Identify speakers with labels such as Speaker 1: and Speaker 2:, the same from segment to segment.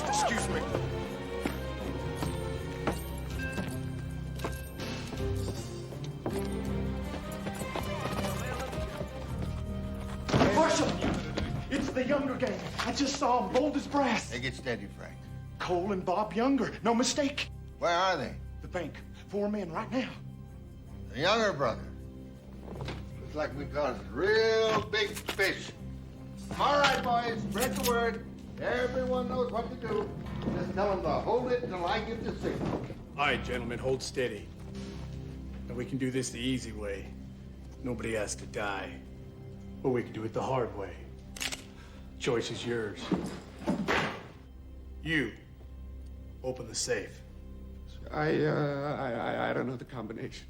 Speaker 1: Excuse me.
Speaker 2: Marshal! It's the Younger gang. I just saw them, bold as brass.
Speaker 3: Hey, get steady, Frank.
Speaker 2: Cole and Bob Younger. No mistake.
Speaker 3: Where are they?
Speaker 2: The bank. 4 men right now.
Speaker 3: The Younger brother. Looks like we caught a real big fish. All right, boys, spread the word. Everyone knows what to do. Just tell them to hold it until I give the signal.
Speaker 1: All right, gentlemen, hold steady. Now we can do this the easy way. Nobody has to die. Or we can do it the hard way. Choice is yours. You open the safe.
Speaker 4: I don't know the combination.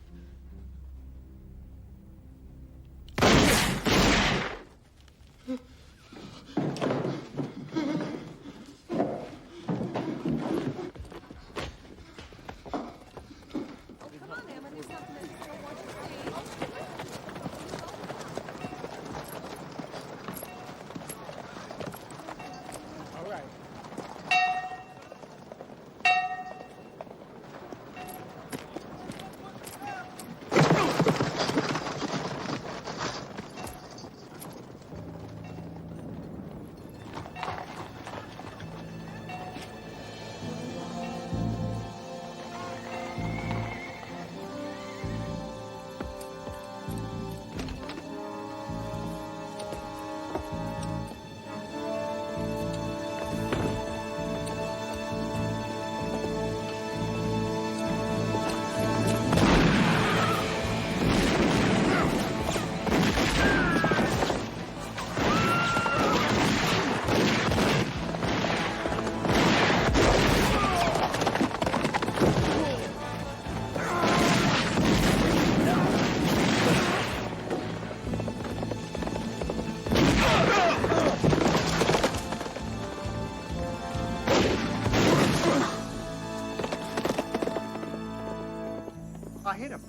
Speaker 5: I hit him.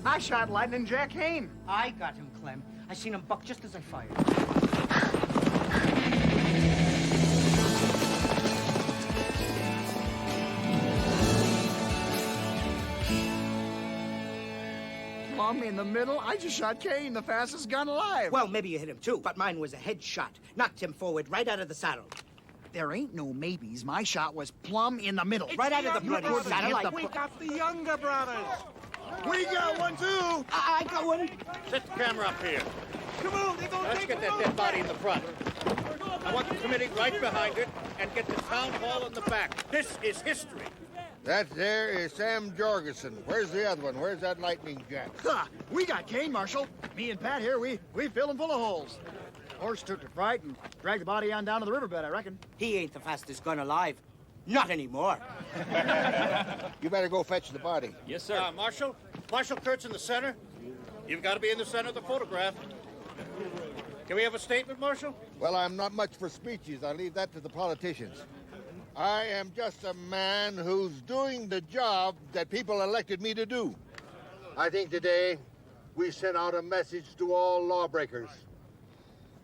Speaker 5: I shot Lightning Jack Hayne.
Speaker 6: I got him, Clem. I seen him buck just as I fired.
Speaker 5: Plumb in the middle. I just shot Kane, the fastest gun alive.
Speaker 6: Well, maybe you hit him too, but mine was a headshot. Knocked him forward right out of the saddle.
Speaker 5: There ain't no maybes. My shot was plumb in the middle.
Speaker 6: Right out of the bloody
Speaker 5: couldn't
Speaker 6: saddle.
Speaker 5: hit the
Speaker 6: We
Speaker 5: pl-
Speaker 6: got the Younger brothers.
Speaker 5: We got one too.
Speaker 6: I got one.
Speaker 7: Set the camera up here.
Speaker 6: Come on, they're gonna
Speaker 7: Let's get that dead body in the front. I want the committee right behind it and get the town hall in the back. This is history.
Speaker 3: That there is Sam Jorgensen. Where's the other one? Where's that Lightning Jack?
Speaker 5: Ha! We got Kane, Marshal. Me and Pat here, we fill him full of holes. Horse took to fright and dragged the body on down to the riverbed, I reckon.
Speaker 6: He ain't the fastest gun alive. Not anymore.
Speaker 3: You better go fetch the body.
Speaker 7: Yes, sir. Marshal Kurtz in the center. You've got to be in the center of the photograph. Can we have a statement, Marshal?
Speaker 3: Well, I'm not much for speeches. I leave that to the politicians. I am just a man who's doing the job that people elected me to do. I think today we sent out a message to all lawbreakers.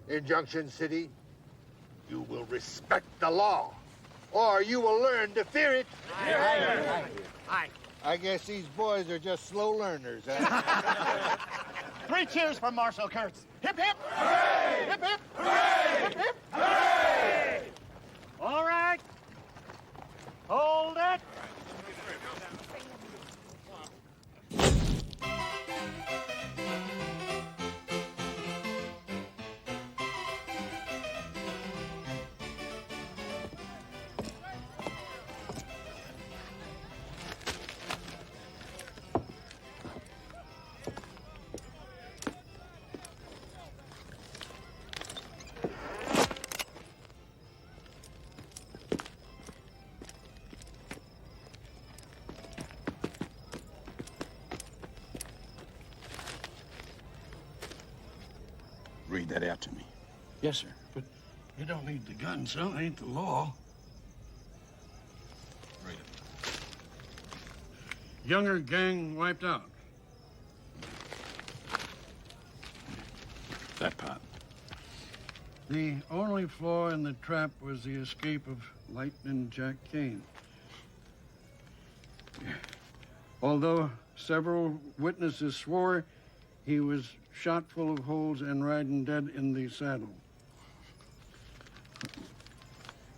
Speaker 3: In Junction City, you will respect the law, or you will learn to fear it.
Speaker 5: Aye.
Speaker 3: I guess these boys are just slow learners, huh?
Speaker 5: 3 cheers for Marshal Kurtz. Hip, hip. Hooray! Hip, hip. Hooray! Hip, hip. Hooray! All right. Hold it.
Speaker 8: Read that out to me.
Speaker 9: Yes, sir. But you don't need the gun, son. It ain't the law.
Speaker 8: Read it.
Speaker 9: Younger gang wiped out.
Speaker 8: That part.
Speaker 9: The only flaw in the trap was the escape of Lightning Jack Kane. Although several witnesses swore he was shot full of holes and riding dead in the saddle.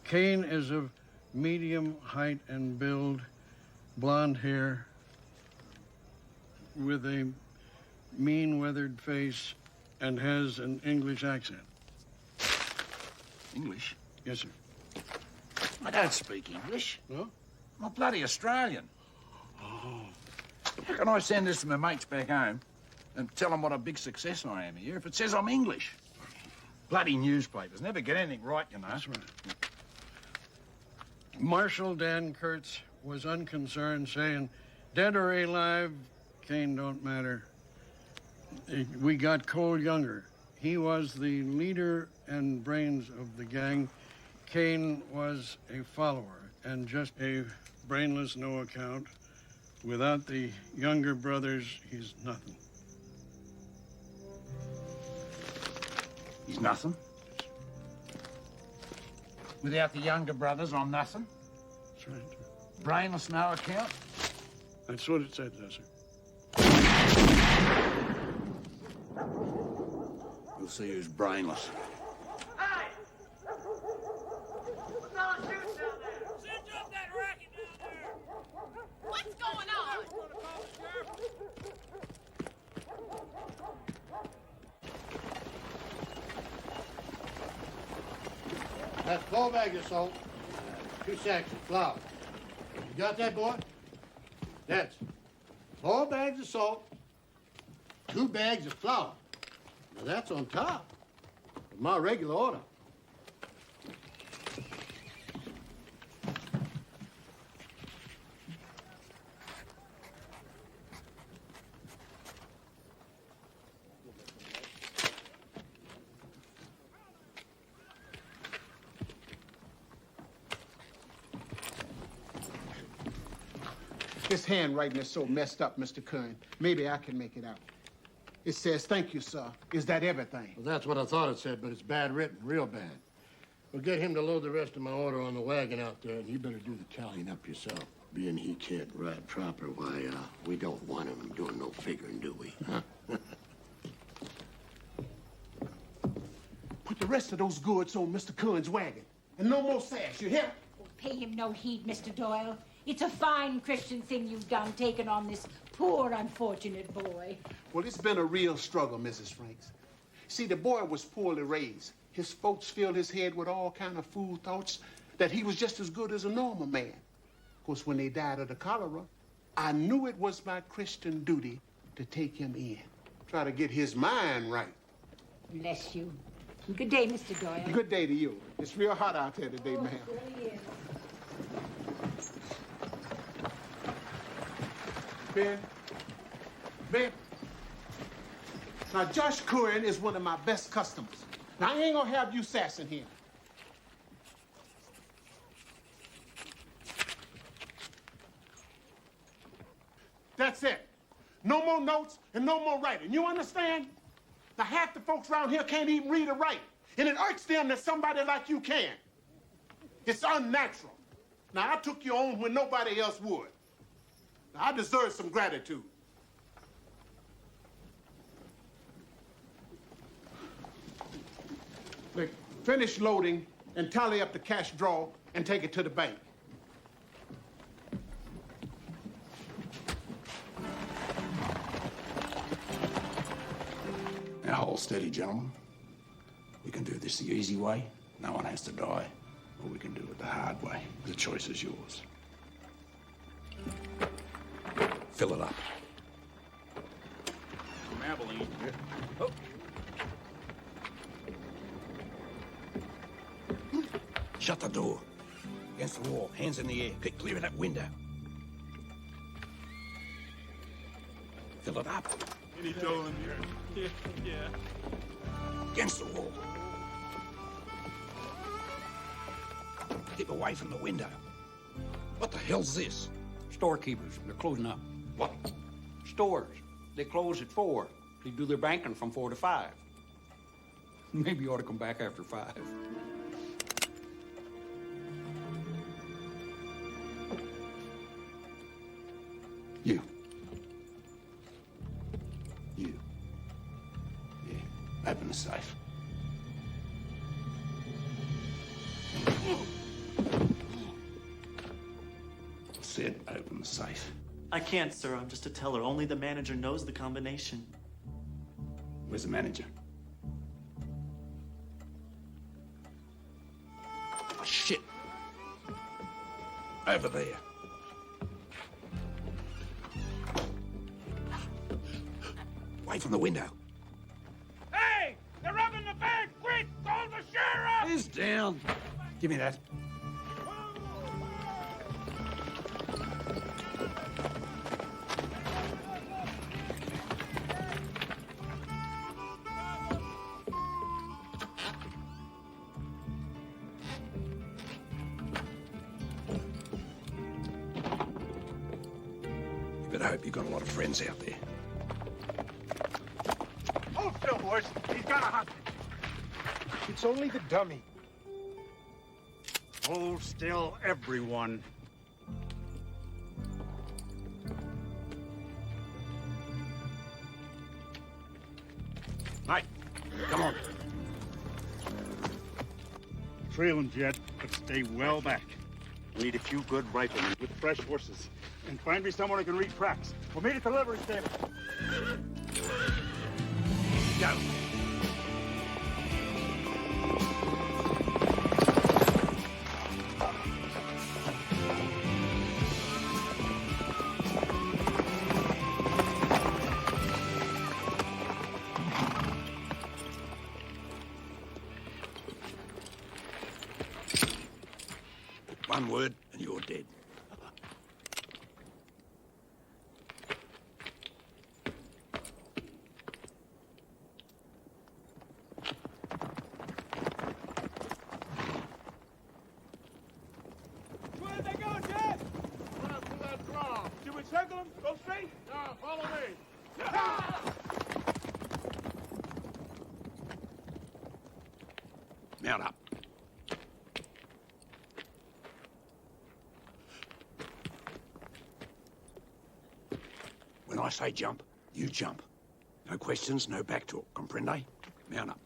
Speaker 9: Kane is of medium height and build, blonde hair, with a mean, weathered face, and has an English accent.
Speaker 8: English?
Speaker 9: Yes, sir.
Speaker 8: I don't speak English.
Speaker 9: No?
Speaker 8: I'm a bloody Australian.
Speaker 9: Oh.
Speaker 8: How can I send this to my mates back home and tell them what a big success I am here if it says I'm English? Bloody newspapers never get anything right, you know.
Speaker 9: That's right. Marshal Dan Kurtz was unconcerned, saying, dead or alive, Kane don't matter. We got Cole Younger. He was the leader and brains of the gang. Kane was a follower and just a brainless no account. Without the younger brothers, he's nothing.
Speaker 8: He's nothing. Without the younger brothers, I'm nothing.
Speaker 9: That's right, sir.
Speaker 8: Brainless, no account.
Speaker 9: That's what it said, sir.
Speaker 8: We'll see who's brainless.
Speaker 5: Hey! What's all the shooting down there? Send up that racket down there!
Speaker 10: What's going on?
Speaker 3: That's 4 bags of salt, 2 sacks of flour. You got that, boy? That's 4 bags of salt, 2 bags of flour. Now that's on top of my regular order.
Speaker 2: This handwriting is so messed up, Mr. Kern. Maybe I can make it out. It says, thank you, sir. Is that everything?
Speaker 3: Well, that's what I thought it said, but it's bad written, real bad. We'll get him to load the rest of my order on the wagon out there, and you better do the tallying up yourself. Being he can't ride proper, why, we don't want him doing no figuring, do we, huh?
Speaker 2: Put the rest of those goods on Mr. Kern's wagon. And no more sash, you hear?
Speaker 10: Pay him no heed, Mr. Doyle. It's a fine Christian thing you've done, taking on this poor, unfortunate boy.
Speaker 2: Well, it's been a real struggle, Mrs. Franks. See, the boy was poorly raised. His folks filled his head with all kind of fool thoughts that he was just as good as a normal man. Of course, when they died of the cholera, I knew it was my Christian duty to take him in, try to get his mind right.
Speaker 10: Bless you. Good day, Mr. Doyle.
Speaker 2: Good day to you. It's real hot out there today, ma'am.
Speaker 10: It really is.
Speaker 2: Ben. Now, Josh Curran is one of my best customers. Now, I ain't gonna have you sassing him. That's it. No more notes and no more writing. You understand? Now, half the folks around here can't even read or write. And it irks them that somebody like you can. It's unnatural. Now, I took you on when nobody else would. Now, I deserve some gratitude. Look, finish loading and tally up the cash draw and take it to the bank.
Speaker 8: Now hold steady, gentlemen. We can do this the easy way. No one has to die. Or we can do it the hard way. The choice is yours. Fill it up.
Speaker 7: From Abilene.
Speaker 8: Oh. Shut the door. Against the wall, hands in the air. Get clear of that window. Fill it up.
Speaker 1: Any toll in here? Yeah.
Speaker 8: Against the wall. Keep away from the window. What the hell's this?
Speaker 11: Storekeepers, they're closing up.
Speaker 8: What?
Speaker 11: Stores, they close at 4. They do their banking from 4 to 5. Maybe you ought to come back after 5.
Speaker 4: You. You. Yeah, open the safe. I said open the safe.
Speaker 12: I can't, sir. I'm just a teller. Only the manager knows the combination.
Speaker 4: Where's the manager? Oh, shit. Over there. Away from the window.
Speaker 5: Hey! They're robbing the bank! Quick! Call the sheriff!
Speaker 4: He's down. Give me that. You better hope you've got a lot of friends out there.
Speaker 5: Hold still, boys. He's got a hostage.
Speaker 1: It's only the dummy. Hold still, everyone.
Speaker 4: Mate, come on.
Speaker 5: Trail him, Jet, but stay well back. We need a few good riflemen with fresh horses. And find me someone who can read tracks. We'll meet at the livery stable.
Speaker 4: Go. One word and you're dead.
Speaker 5: Where did they go, Jet? Run up to that draw. Should we circle them? Go straight? No, follow me.
Speaker 4: Mount up. When I say jump, you jump. No questions, no back talk. Comprende? Mount up.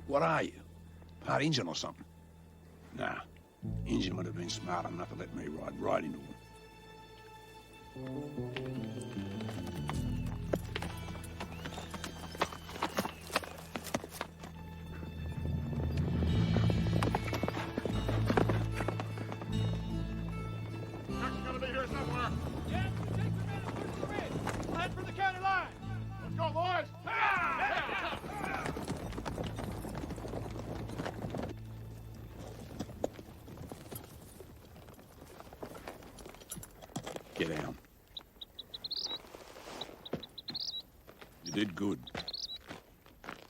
Speaker 4: What are you? Part engine or something? Nah. Engine would have been smart enough to let me ride right into him.
Speaker 5: Truck's gonna be here somewhere. Jet, take the men and push the ridge. Head for the county line. Let's go, boys.
Speaker 4: Get down. You did good.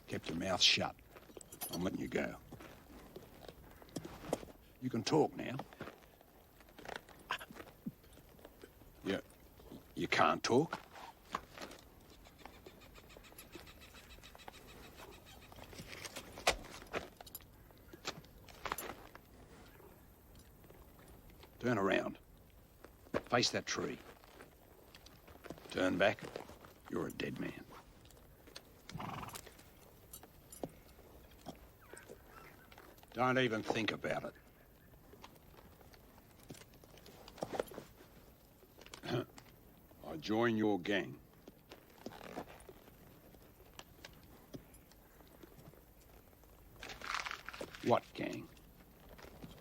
Speaker 4: Kept your mouth shut. I'm letting you go. You can talk now. You can't talk? Turn around. Face that tree. Turn back. You're a dead man. Don't even think about it. I join your gang. What gang?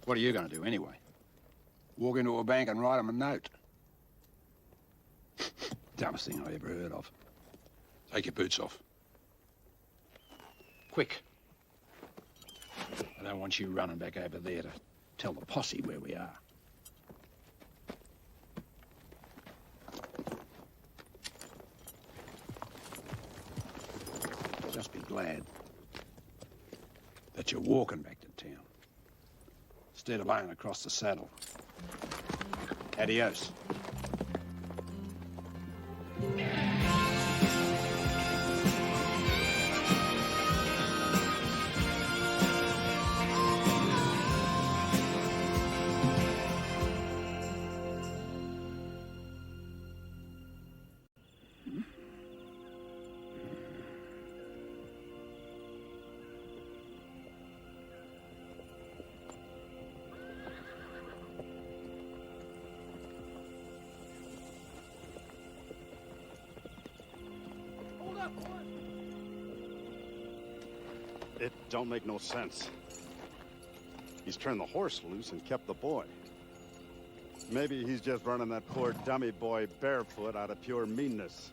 Speaker 4: What are you going to do anyway? Walk into a bank and write them a note? Dumbest thing I ever heard of. Take your boots off. Quick. I don't want you running back over there to tell the posse where we are. glad that you're walking back to town instead of laying across the saddle. Adios.
Speaker 13: It don't make no sense. He's turned the horse loose and kept the boy. Maybe he's just running that poor dummy boy barefoot out of pure meanness.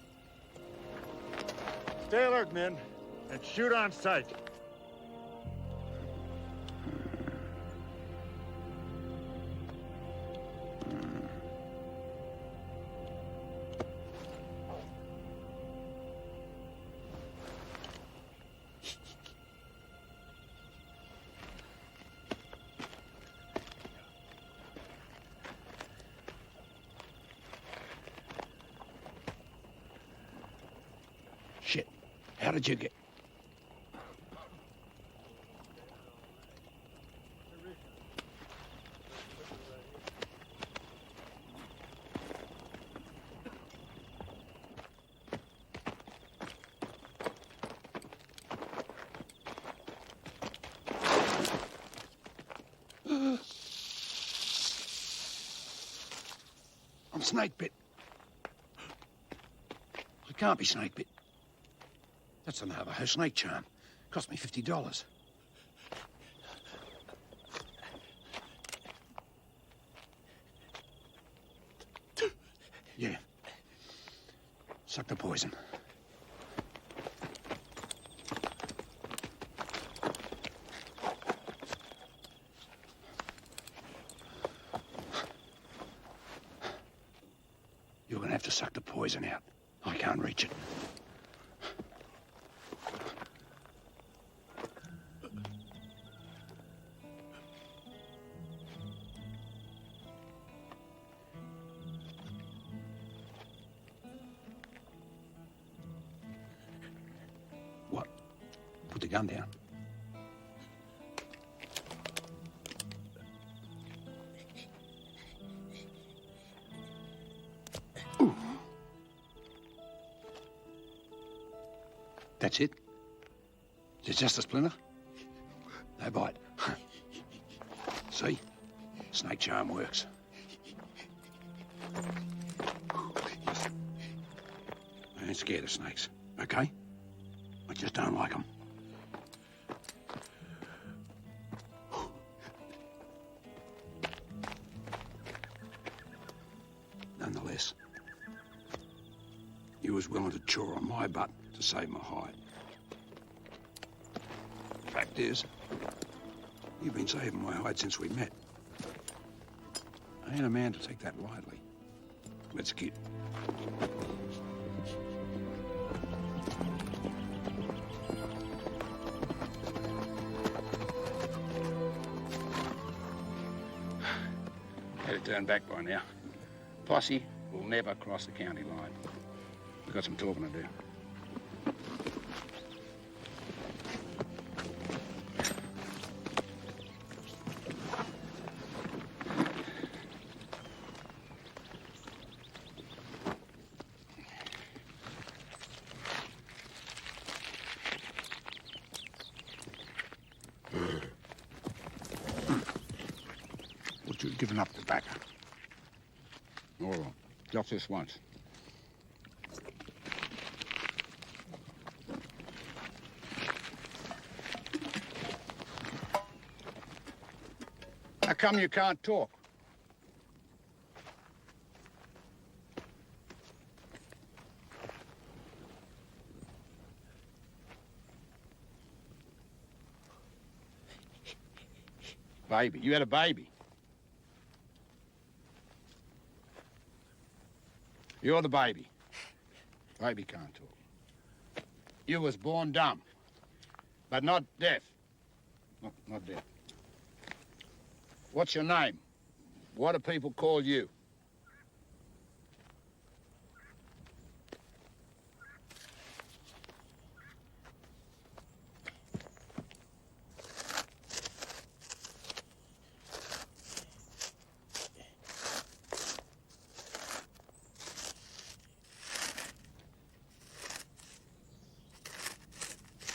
Speaker 5: Stay alert, men, and shoot on sight.
Speaker 4: Shit. How did you get... I'm snake bit. I can't be snake bit. That's a Navajo snake charm. Cost me $50. Yeah. Suck the poison. You're gonna have to suck the poison out. I can't reach it. What? Put the gun down. Ooh. That's it? Is it just a splinter? No bite. See? Snake charm works. I ain't scared of snakes, okay? I just don't like them. Nonetheless, you was willing to chaw on my butt to save my hide. Fact is, you've been saving my hide since we met. I ain't a man to take that lightly. Let's get. Had it turned back by now. Posse will never cross the county line. We've got some talking to do. But you've given up tobacco. All right, just this once. How come you can't talk? Baby, you had a baby. You're the baby. Baby can't talk. You was born dumb.
Speaker 8: But not deaf. Not deaf. What's your name? What do people call you?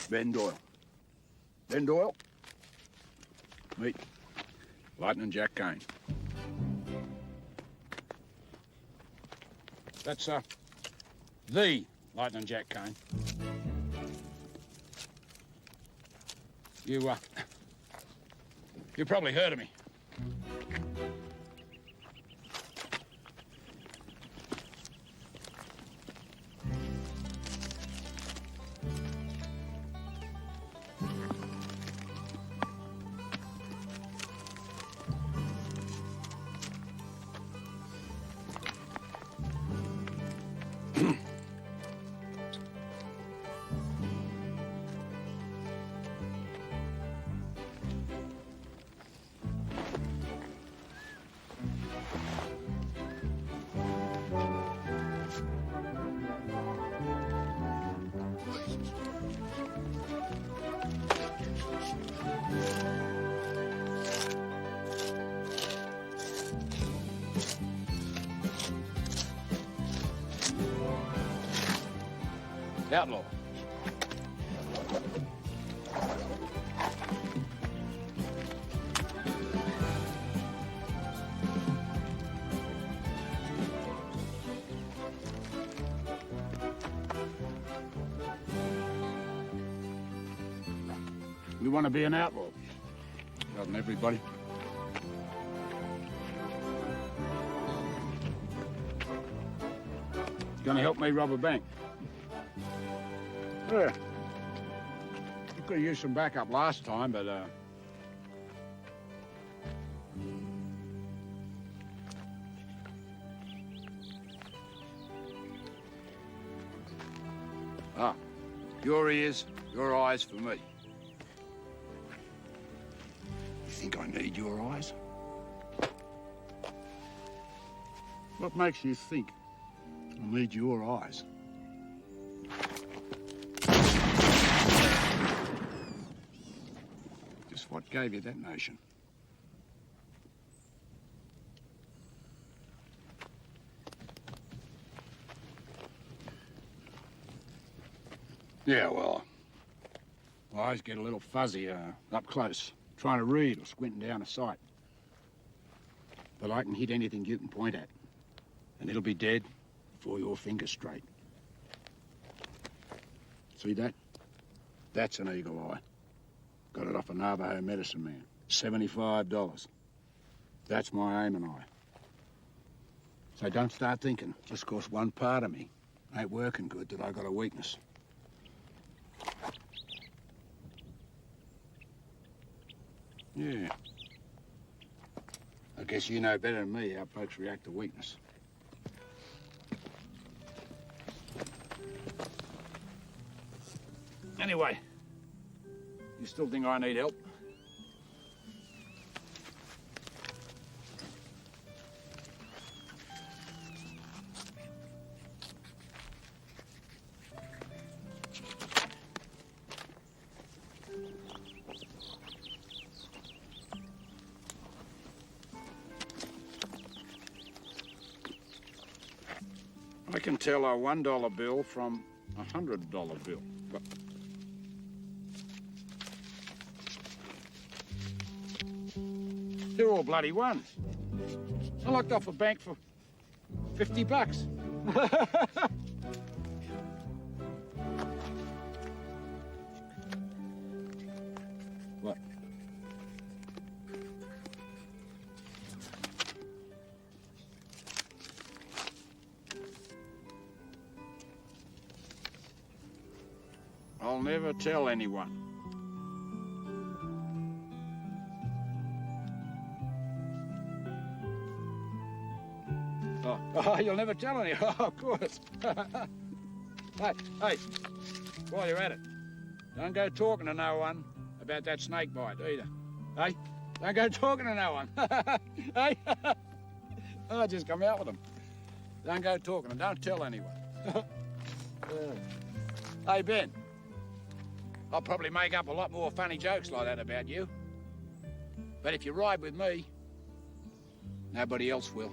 Speaker 8: Ben Doyle. Ben Doyle? Meet Lightning Jack Kane. That's, the Lightning Jack Kane. You probably heard of me. Outlaw. You want to be an outlaw? Doesn't everybody? Gonna help me rob a bank? Yeah. You could have used some backup last time, but, your ears, your eyes for me. You think I need your eyes? What makes you think I need your eyes? Just what gave you that notion? Yeah, well, my eyes get a little fuzzy up close, trying to read or squinting down a sight. But I can hit anything you can point at, and it'll be dead before your finger's straight. See that? That's an eagle eye. Got it off a Navajo medicine man. $75. That's my aiming eye. So don't start thinking, just 'cause one part of me ain't working good, that I got a weakness. Yeah. I guess you know better than me how folks react to weakness. Anyway, you still think I need help? I can tell a $1 bill from a $100 bill. But they're all bloody ones. I locked off a bank for $50. What? I'll never tell anyone. Oh, you'll never tell anyone. Oh, of course. Hey, while you're at it,
Speaker 4: Don't go talking to no one about that snake bite either. Hey? Don't go talking to no one. Hey? I just come out with them. Don't go talking and don't tell anyone. Hey, Ben. I'll probably make up a lot more funny jokes like that about you. But if you ride with me, nobody else will.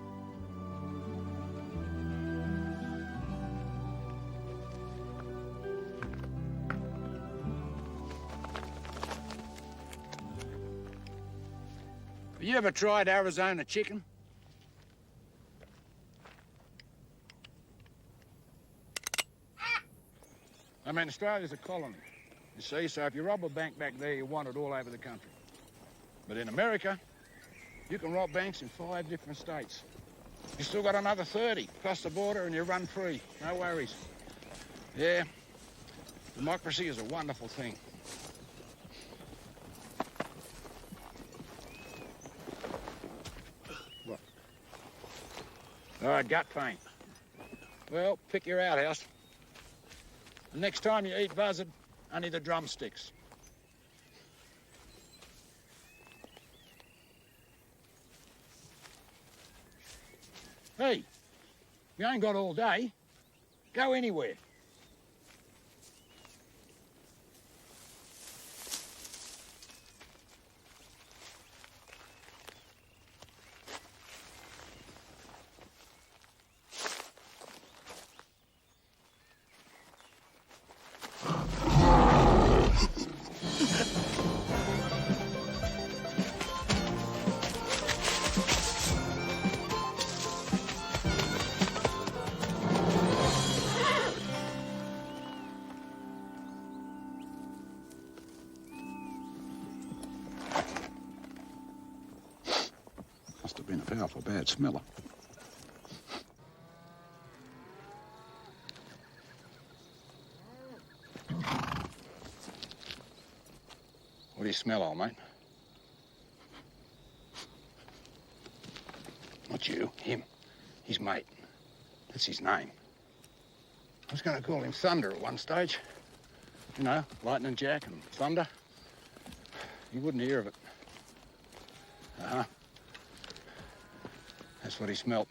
Speaker 4: Have you ever tried Arizona chicken? I mean, Australia's a colony, you see, so if you rob a bank back there, you want it all over the country. But in America, you can rob banks in 5 different states. You still got another 30 across the border and you run free, no worries. Yeah, democracy is a wonderful thing. What? All right, gut pain. Well, pick your outhouse. The next time you eat buzzard, only the drumsticks. Hey, you ain't got all day. Go anywhere. Must have been a powerful bad smeller. What do you smell, old mate? Not you, him. His mate. That's his name. I was going to call him Thunder at one stage. You know, Lightning Jack and Thunder. You wouldn't hear of it. Uh-huh. That's what he smelt.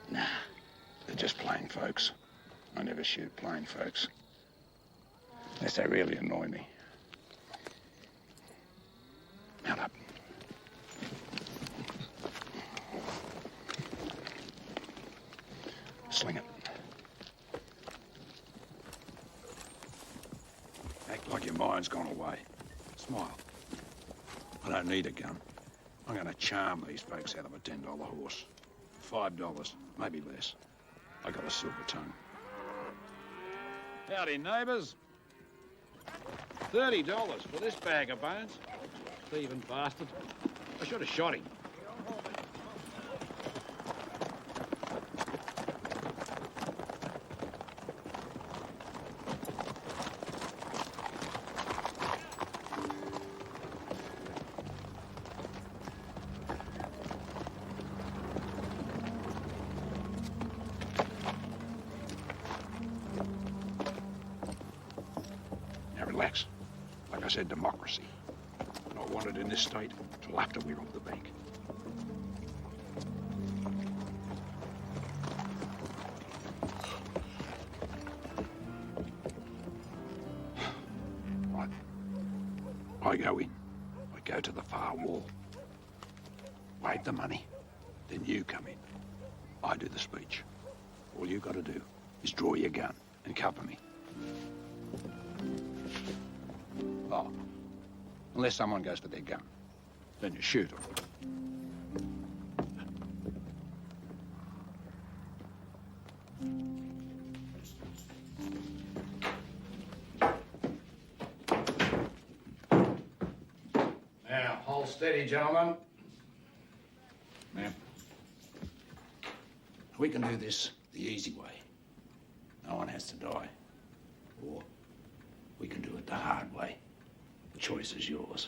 Speaker 4: Nah, they're just plain folks. I never shoot plain folks. Unless they really annoy me. Mount up. Sling it. Act like your mind's gone away. Smile. I don't need a gun. I'm gonna charm these folks out of a $10 horse. $5, maybe less. I got a silver tongue. Howdy, neighbours. $30 for this bag of bones. Thieving bastard. I should have shot him. Now relax. Like I said, democracy. Not wanted in this state till after we rob the bank. Right. I go in. I go to the far wall. Wave the money. Then you come in. I do the speech. All you got to do is draw your gun and cover me. Oh, unless someone goes for their gun, then you shoot them. Now, hold steady, gentlemen. Ma'am, we can do this the easy way. No one has to die. Or we can do it the hard way. The choice is yours.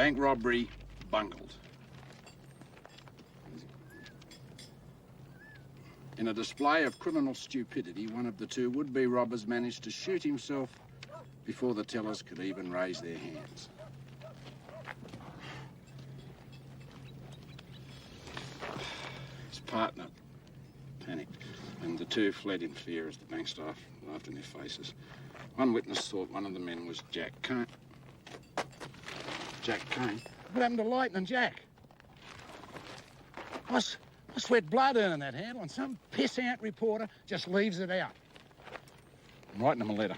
Speaker 8: Bank robbery bungled. In a display of criminal stupidity, one of the two would-be robbers managed to shoot himself before the tellers could even raise their hands. His partner panicked, and the two fled in fear as the bank staff laughed in their faces. One witness thought one of the men was Jack Kane. Jack Kane?
Speaker 4: What happened to Lightning Jack? I sweat blood earning that handle, and some piss-ant reporter just leaves it out. I'm writing him a letter.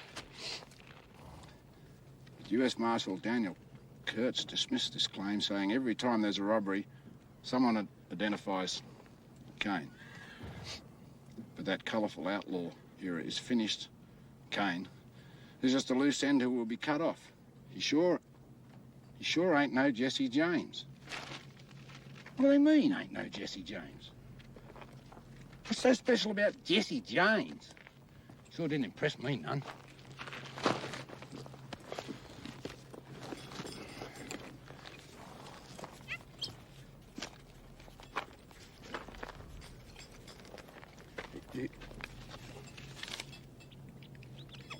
Speaker 8: U.S. Marshal Daniel Kurtz dismissed this claim, saying every time there's a robbery, someone identifies Kane. But that colourful outlaw era is finished. Kane is just a loose end who will be cut off. He sure ain't no Jesse James. What do they mean, ain't no Jesse James? What's so special about Jesse James?
Speaker 4: Sure didn't impress me none.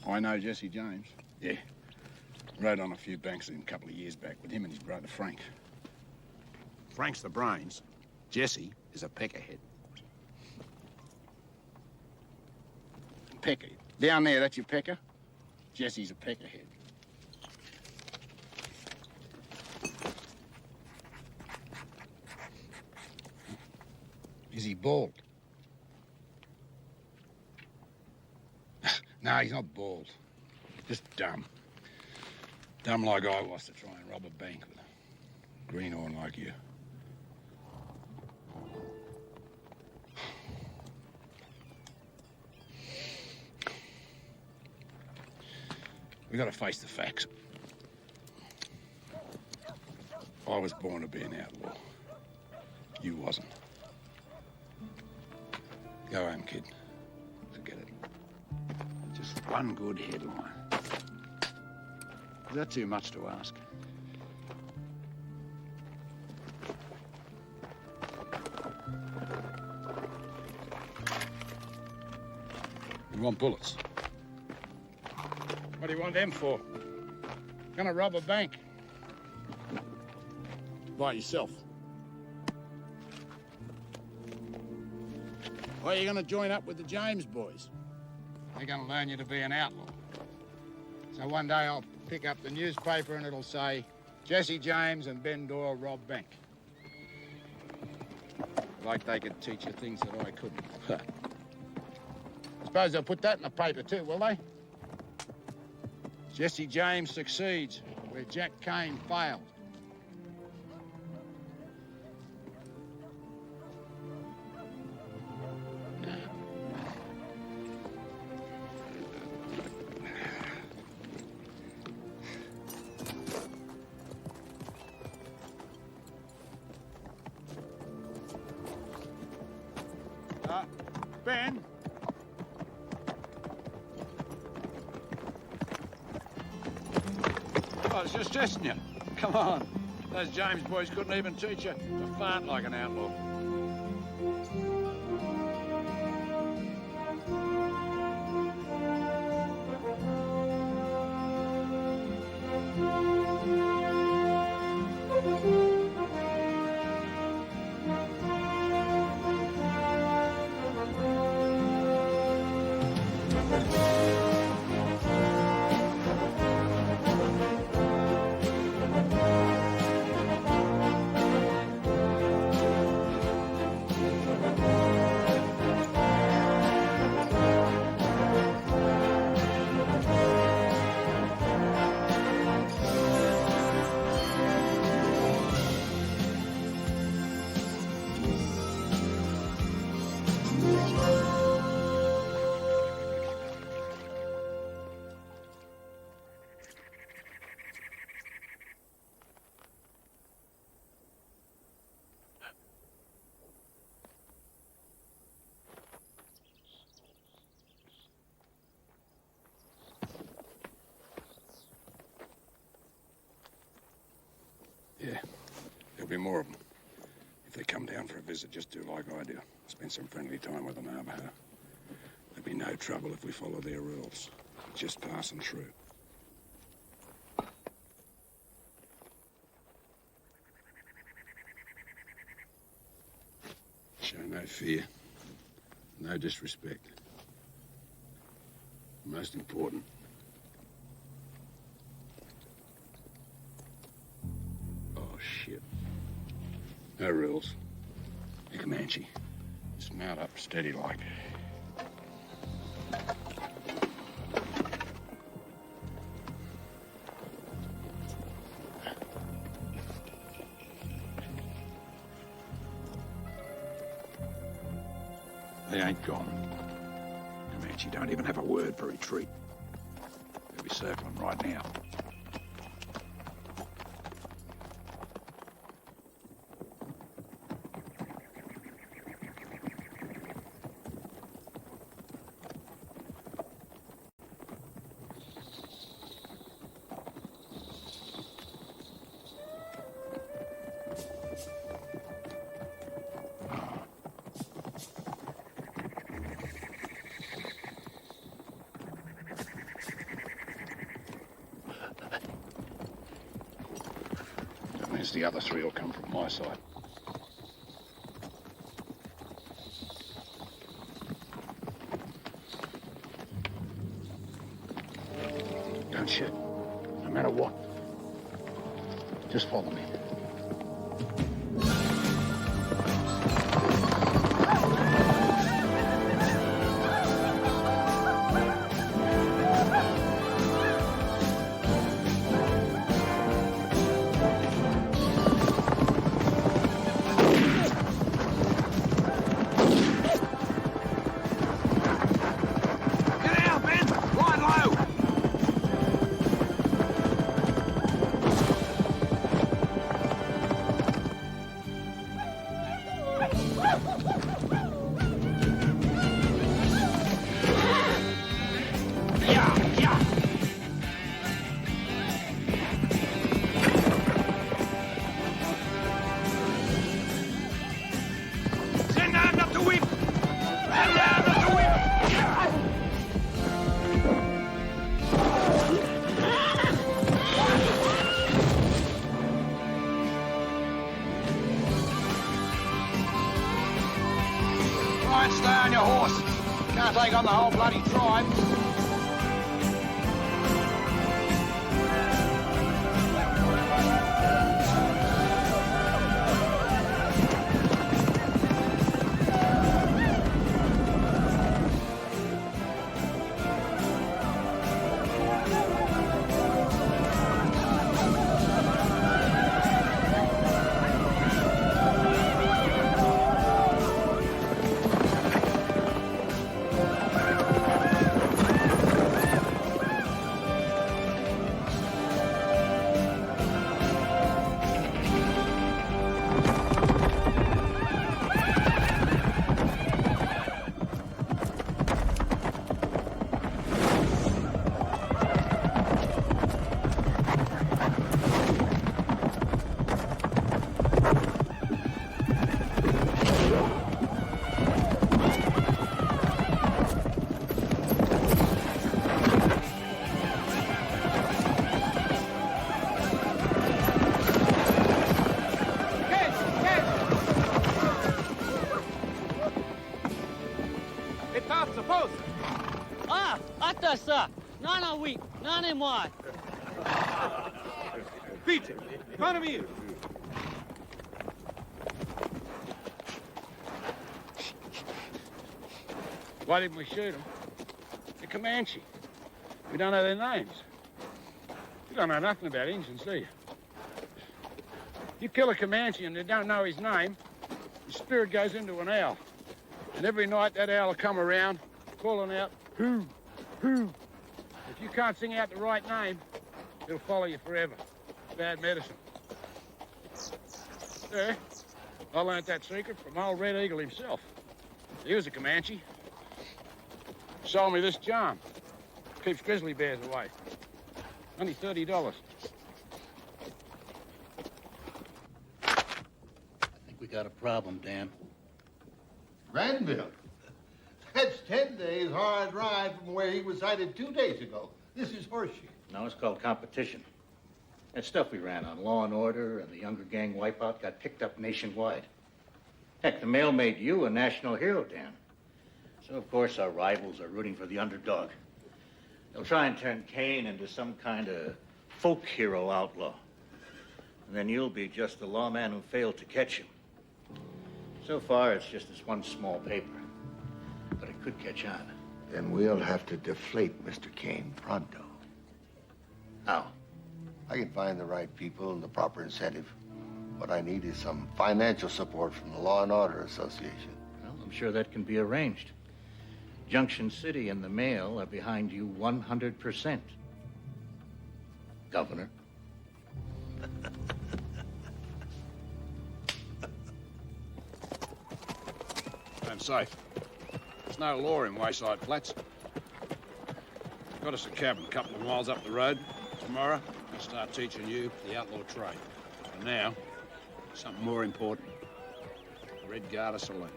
Speaker 8: I know Jesse James.
Speaker 4: Yeah.
Speaker 8: Rode on a few banks with him a couple of years back with him and his brother Frank. Frank's the brains. Jesse is a peckerhead. Pecker. Down there, that's your pecker? Jesse's a peckerhead.
Speaker 4: Is he bald? No, he's not bald. Just dumb. Dumb like I was to try and rob a bank with a greenhorn like you. We gotta face the facts. I was born to be an outlaw. You wasn't. Go home, kid. Forget it.
Speaker 8: Just one good headline. Is that too much to ask?
Speaker 4: You want bullets? What do you want them for? Gonna rob a bank. By yourself. Or are you gonna join up with the James boys? They're gonna learn you to be an outlaw. So one day I'll pick up the newspaper and it'll say, Jesse James and Ben Doyle rob bank. Like they could teach you things that I couldn't. I suppose they'll put that in the paper too, will they? Jesse James succeeds where Jack Kane failed. Ben? I was just testing you. Come on. Those James boys couldn't even teach you to fart like an outlaw.
Speaker 8: There'll be more of them. If they come down for a visit, just do like I do. Spend some friendly time with the Navajo. There'll be no trouble if we follow their rules. Just passing through. Show no fear. No disrespect. Most important. Oh, shit. No rules. Hey, Comanche. Just mount up steady like. They ain't gone. Comanche don't even have a word for retreat. They'll be circling right now. The other three will come from my side. Don't shoot, no matter what. Just follow me. Stay on your horse. Can't take on the whole bloody tribe.
Speaker 14: ça. Non, oui. Non et moi.
Speaker 5: Vite, in front of you.
Speaker 4: Why didn't we shoot them? The Comanche. We don't know their names. You don't know nothing about Indians, do you? You kill a Comanche and you don't know his name, his spirit goes into an owl. And every night that owl will come around, calling out, who, who. If you can't sing out the right name, it'll follow you forever. Bad medicine. Yeah, I learned that secret from old Red Eagle himself. He was a Comanche. Sold me this charm. Keeps grizzly bears away. Only $30.
Speaker 7: We got a problem, Dan.
Speaker 3: Granville? That's 10 days hard ride from where he was sighted 2 days ago. This is horseshit.
Speaker 7: No, it's called competition. That stuff we ran on Law and Order and the Younger Gang wipeout got picked up nationwide. Heck, the mail made you a national hero, Dan. So, of course, our rivals are rooting for the underdog. They'll try and turn Kane into some kind of folk hero outlaw. And then you'll be just the lawman who failed to catch him. So far, it's just this one small paper. But it could catch on.
Speaker 3: Then we'll have to deflate Mr. Kane pronto.
Speaker 7: How?
Speaker 3: I can find the right people and the proper incentive. What I need is some financial support from the Law and Order Association.
Speaker 7: Well, I'm sure that can be arranged. Junction City and the Mail are behind you 100%. Governor.
Speaker 4: I'm safe. There's no law in Wayside Flats. Got us a cabin a couple of miles up the road. Tomorrow, I'll start teaching you the outlaw trade. And now, something more important. The Red Garter Saloon.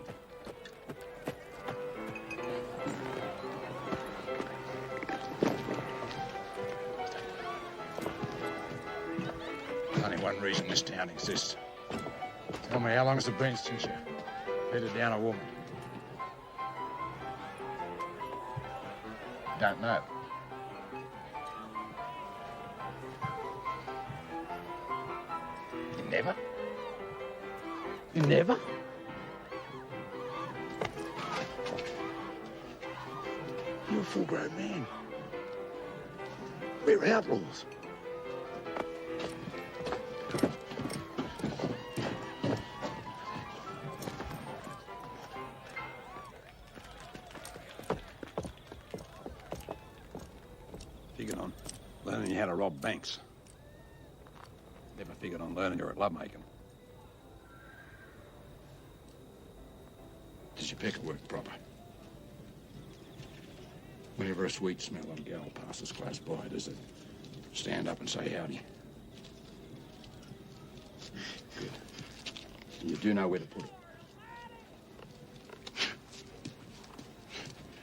Speaker 4: Only one reason this town exists. Tell me, how long has it been since you bedded down a woman? Don't know. You never? You never? You're a full-grown man. We're outlaws. Figured on learning how to rob banks. Never figured on learning you're at lovemaking. Does your pecker work proper? Whenever a sweet-smelling gal passes close by, does it stand up and say howdy? Good. You do know where to put it.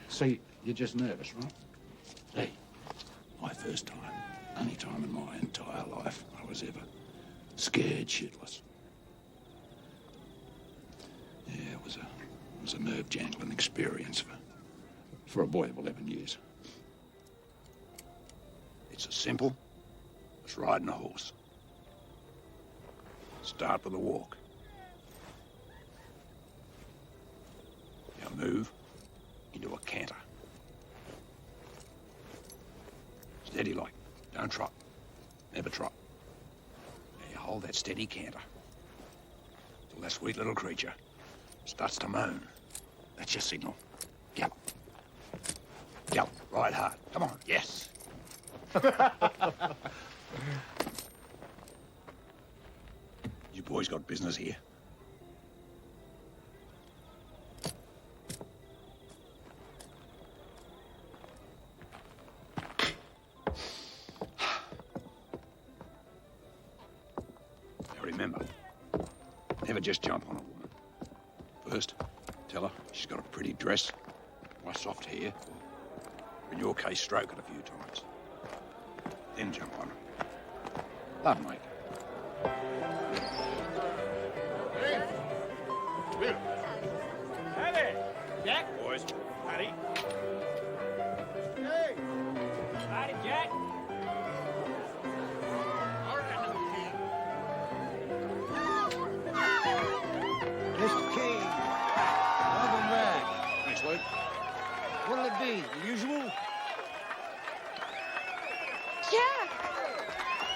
Speaker 4: See, you're just nervous, right? Hey, my first time, only time in my entire life I was ever scared shitless. Yeah, it was a nerve-jangling experience for a boy of 11 years. It's as simple as riding a horse. Start with a walk. Now move into a canter. Steady like, don't trot. Never trot. Now you hold that steady canter till that sweet little creature starts to moan. That's your signal. Gallop. Gallop, ride hard. Come on, yes. You boys got business here. Now remember, never just jump on a woman. First, tell her she's got a pretty dress, nice soft hair, or in your case, stroke it a few times. Then jump on her. Love, mate.
Speaker 5: Howdy, Jack.
Speaker 4: Boys.
Speaker 5: Howdy. Hey. Howdy, Jack.
Speaker 9: Mr. King, welcome back.
Speaker 4: Thanks, Luke.
Speaker 9: What'll it be? The usual?
Speaker 15: Jack!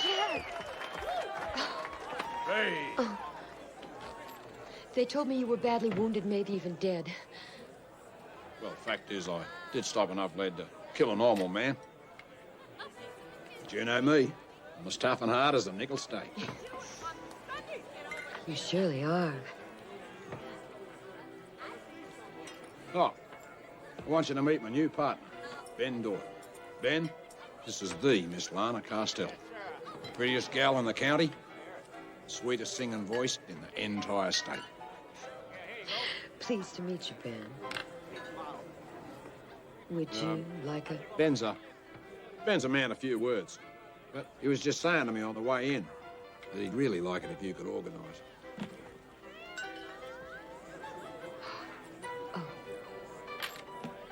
Speaker 15: Jack!
Speaker 4: Hey.
Speaker 15: Oh. They told me you were badly wounded, maybe even dead.
Speaker 4: Well, fact is, I did stop enough lead to kill a normal man. But you know me. I'm as tough and hard as a nickel steak.
Speaker 15: You surely are.
Speaker 4: Oh, I want you to meet my new partner, Ben Doyle. Ben, this is the Miss Lana Castell. Prettiest gal in the county, sweetest singing voice in the entire state.
Speaker 15: Pleased to meet you, Ben. Would you like a...
Speaker 8: Ben's a man of few words. But he was just saying to me on the way in that he'd really like it if you could organise.
Speaker 15: Oh.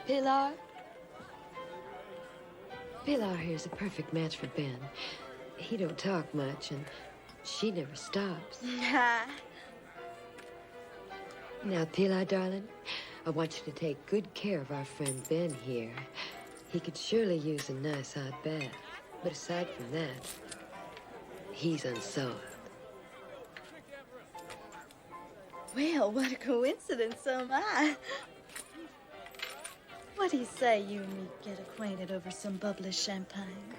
Speaker 15: Pilar? Pilar here's a perfect match for Ben. He don't talk much, and she never stops. Now, Pilar, darling, I want you to take good care of our friend Ben here. He could surely use a nice hot bath. But aside from that, he's unsolved.
Speaker 16: Well, what a coincidence, so am I. What do you say you and me get acquainted over some bubbly champagne?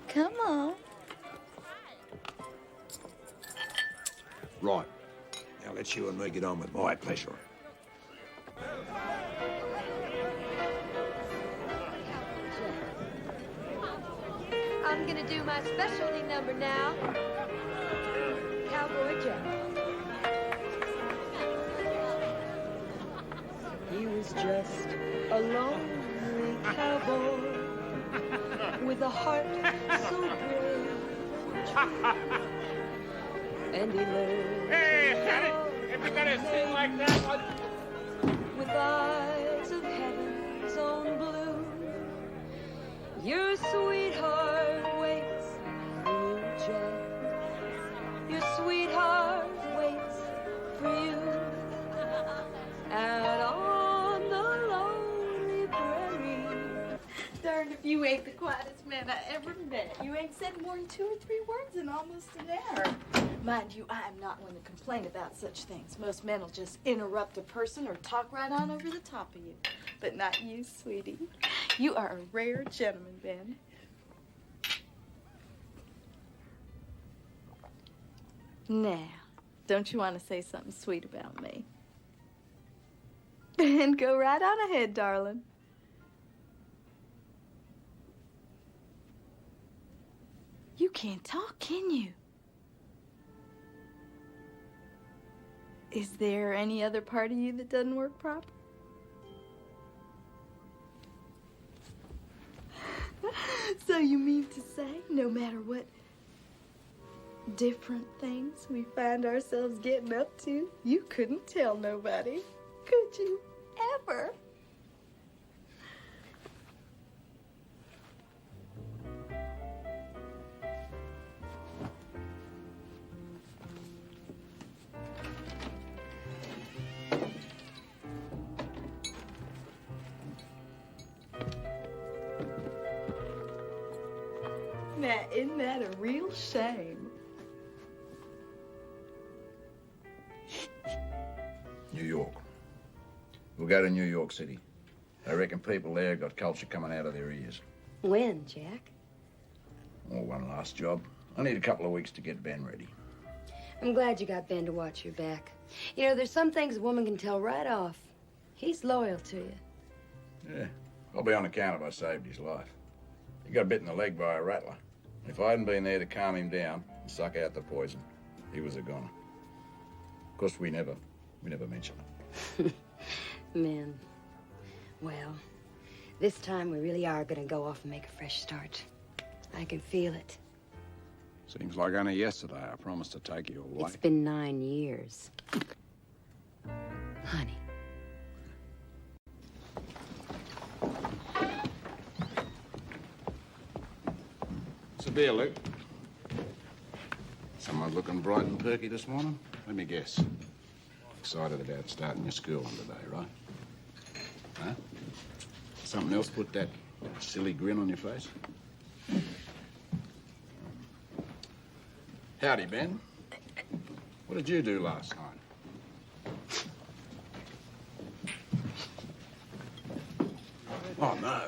Speaker 16: Come on.
Speaker 8: Right. Now let's you and me get on with my pleasure.
Speaker 15: I'm gonna do my specialty number now. Cowboy Jack. He was just a lonely cowboy with a heart so brave. And he learned.
Speaker 5: Hey, Sonny, if you're gonna sing like that,
Speaker 15: with eyes of heaven's own blue, your sweetheart waits for you, Jack. Your sweetheart waits for you out on the lonely prairie.
Speaker 16: Darn if you ain't the quietest man I ever met. You ain't said more than 2 or 3 words in almost an hour. Mind you, I am not one to complain about such things. Most men will just interrupt a person or talk right on over the top of you. But not you, sweetie. You are a rare gentleman, Ben. Now, don't you want to say something sweet about me? Ben, go right on ahead, darling. You can't talk, can you? Is there any other part of you that doesn't work proper? So you mean to say, no matter what different things we find ourselves getting up to, you couldn't tell nobody, could you ever? Now, isn't that a real shame?
Speaker 8: New York. We'll go to New York City. I reckon people there got culture coming out of their ears.
Speaker 15: When, Jack?
Speaker 8: Oh, one last job. I need a couple of weeks to get Ben ready.
Speaker 15: I'm glad you got Ben to watch your back. You know, there's some things a woman can tell right off. He's loyal to you.
Speaker 8: Yeah, I'll be on account if I saved his life. He got bit in the leg by a rattler. If I hadn't been there to calm him down and suck out the poison, he was a goner. Of course, we never mention it.
Speaker 15: Men. Well, this time we really are gonna go off and make a fresh start. I can feel it.
Speaker 8: Seems like only yesterday I promised to take you away.
Speaker 15: It's been 9 years. Honey.
Speaker 8: What's the deal, Luke? Someone looking bright and perky this morning? Let me guess. Excited about starting your school one today, right? Huh? Something else put that silly grin on your face? Howdy, Ben. What did you do last night? Oh, no.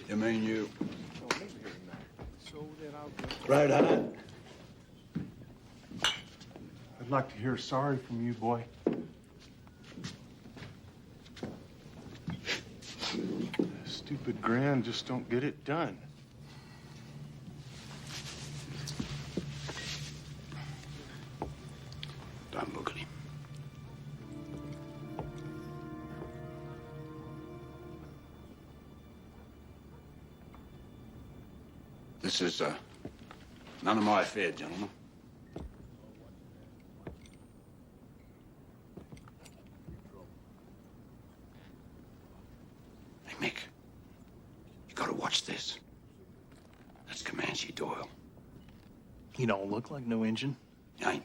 Speaker 8: You mean you...
Speaker 2: Right on. I'd like to hear sorry from you, boy. Stupid Gran just don't get it done.
Speaker 8: Don't look at him. This is, none of my affair, gentlemen. Hey, Mick. You gotta watch this. That's Comanche Doyle.
Speaker 12: He don't look like no Injun.
Speaker 8: He ain't.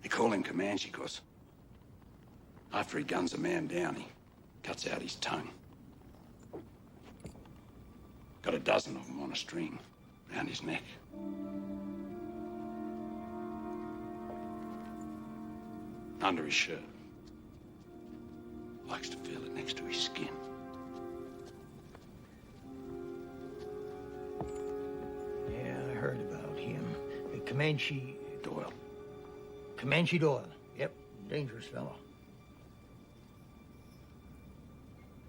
Speaker 8: They call him Comanche because after he guns a man down, he cuts out his tongue. Got a dozen of them on a string around his neck. Under his shirt. Likes to feel it next to his skin.
Speaker 6: Yeah, I heard about him. Comanche Doyle. Comanche Doyle. Yep, dangerous fellow.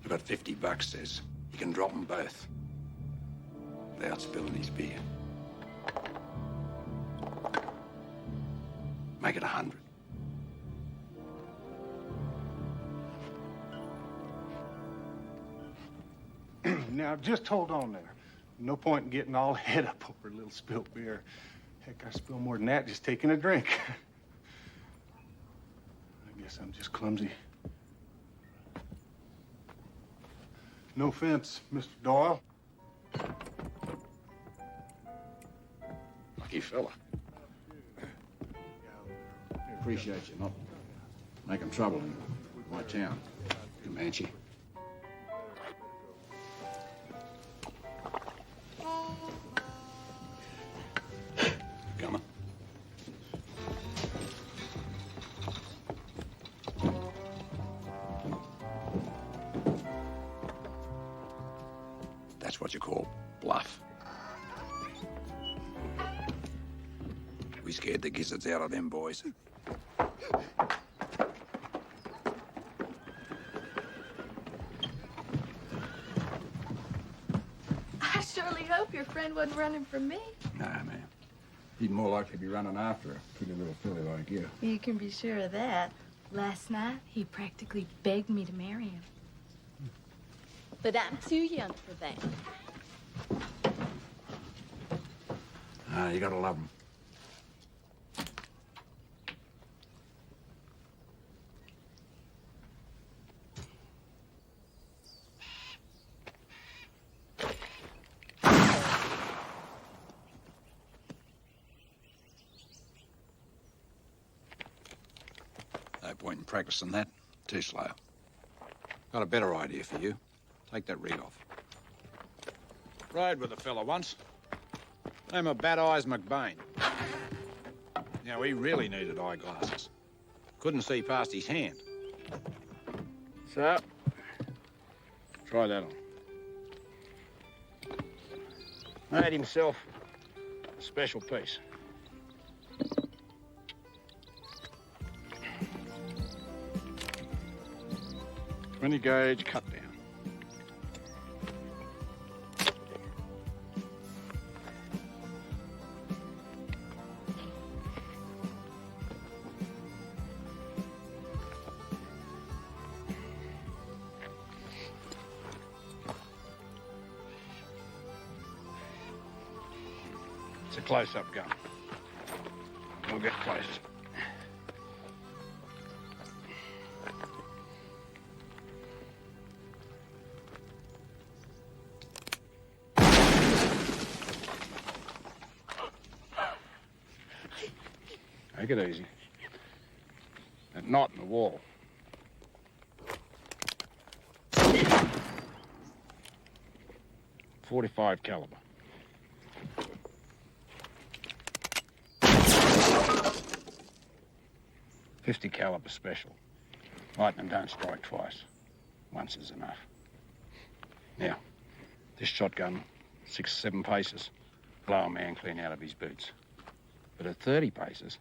Speaker 8: I got $50, says. He can drop them both. Without spilling his beer. Make it 100.
Speaker 2: Now, just hold on there. No point in getting all head up over a little spilt beer. Heck, I spill more than that just taking a drink. I guess I'm just clumsy. No offense, Mr. Doyle.
Speaker 8: Lucky fella. Appreciate you not making trouble in my town, Comanche. Coming. That's what you call bluff. We scared the gizzards out of them boys.
Speaker 16: I surely hope your friend wasn't running from me.
Speaker 8: Nah, man. He'd more likely be running after a pretty little filly like you.
Speaker 16: You can be sure of that. Last night, he practically begged me to marry him. But I'm too young for that.
Speaker 8: Ah, you gotta love him. No point in practicing that. Too slow. Got a better idea for you. Take that rig off.
Speaker 4: Rode with a fella once. Name of Bad Eyes McBain. Now, he really needed eyeglasses. Couldn't see past his hand. So, try that on. Made himself a special piece. Twenty gauge cut down. It's a close-up gun. We'll get close. Take it easy. That knot in the wall. .45 caliber. .50 caliber special. Lightning don't strike twice. Once is enough. Now, this shotgun, 6 or 7 paces, blow a man clean out of his boots. But at 30 paces,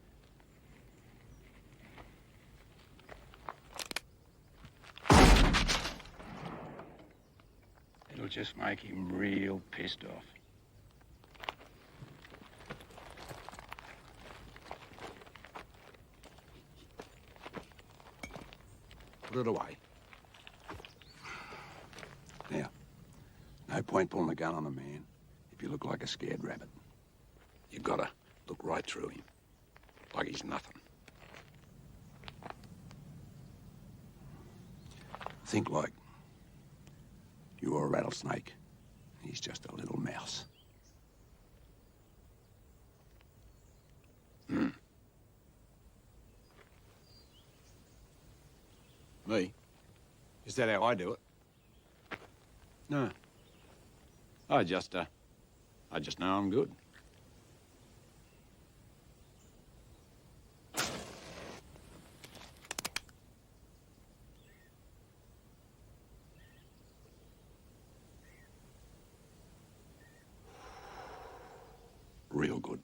Speaker 4: it'll just make him real pissed off.
Speaker 8: Put it away. Now, no point pulling a gun on a man if you look like a scared rabbit. You gotta look right through him, like he's nothing. Think like you're a rattlesnake, and he's just a little mouse. Me? Is that how I do it? No. I just know I'm good. Real good.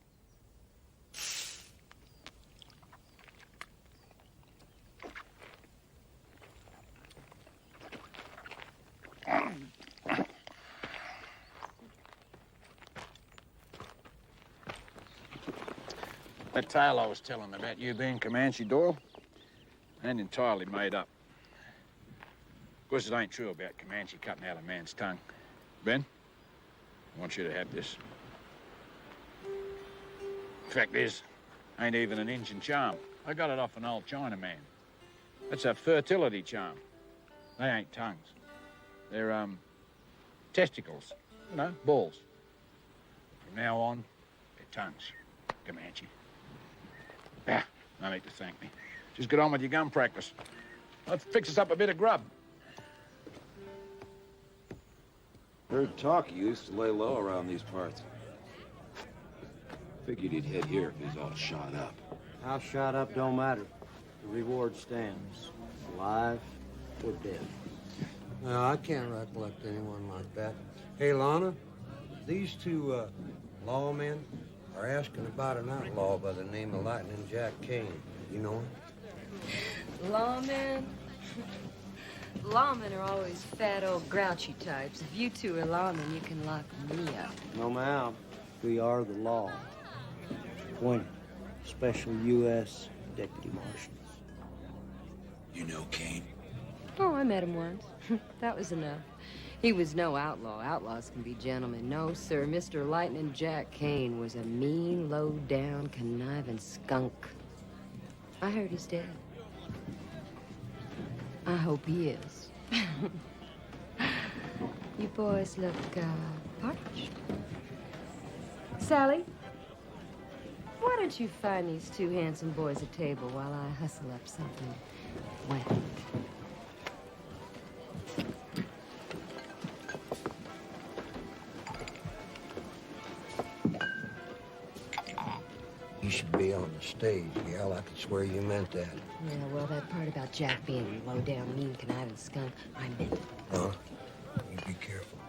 Speaker 4: That tale I was telling about you being Comanche Doyle ain't entirely made up. Of course, it ain't true about Comanche cutting out a man's tongue. Ben, I want you to have this. Fact is, ain't even an Injun charm. I got it off an old Chinaman. That's a fertility charm. They ain't tongues. They're, testicles. You know, balls. From now on, they're tongues. Comanche. Ah, no need to thank me. Just get on with your gun practice. Let's fix us up a bit of grub.
Speaker 17: Heard talk you used to lay low around these parts. Figured he'd head here if he's all shot up.
Speaker 18: How shot up don't matter. The reward stands. Alive or dead. No, I can't recollect anyone like that. Hey, Lana, these two lawmen are asking about an outlaw by the name of Lightning Jack Kane. You know him?
Speaker 15: Lawmen? Lawmen are always fat, old, grouchy types. If you two are lawmen, you can lock me up.
Speaker 18: No, ma'am. We are the law. Appointed Special U.S. Deputy Marshals.
Speaker 8: You know Kane?
Speaker 15: Oh, I met him once. That was enough. He was no outlaw. Outlaws can be gentlemen. No, sir. Mr. Lightning Jack Kane was a mean, low-down, conniving skunk. I heard he's dead. I hope he is. You boys look, parched. Sally, why don't you find these two handsome boys a table while I hustle up something wet?
Speaker 18: You should be on the stage, gal. I could swear you meant that.
Speaker 15: Yeah, well, that part about Jack being a low-down, mean, conniving skunk, I meant it.
Speaker 18: Huh? You be careful.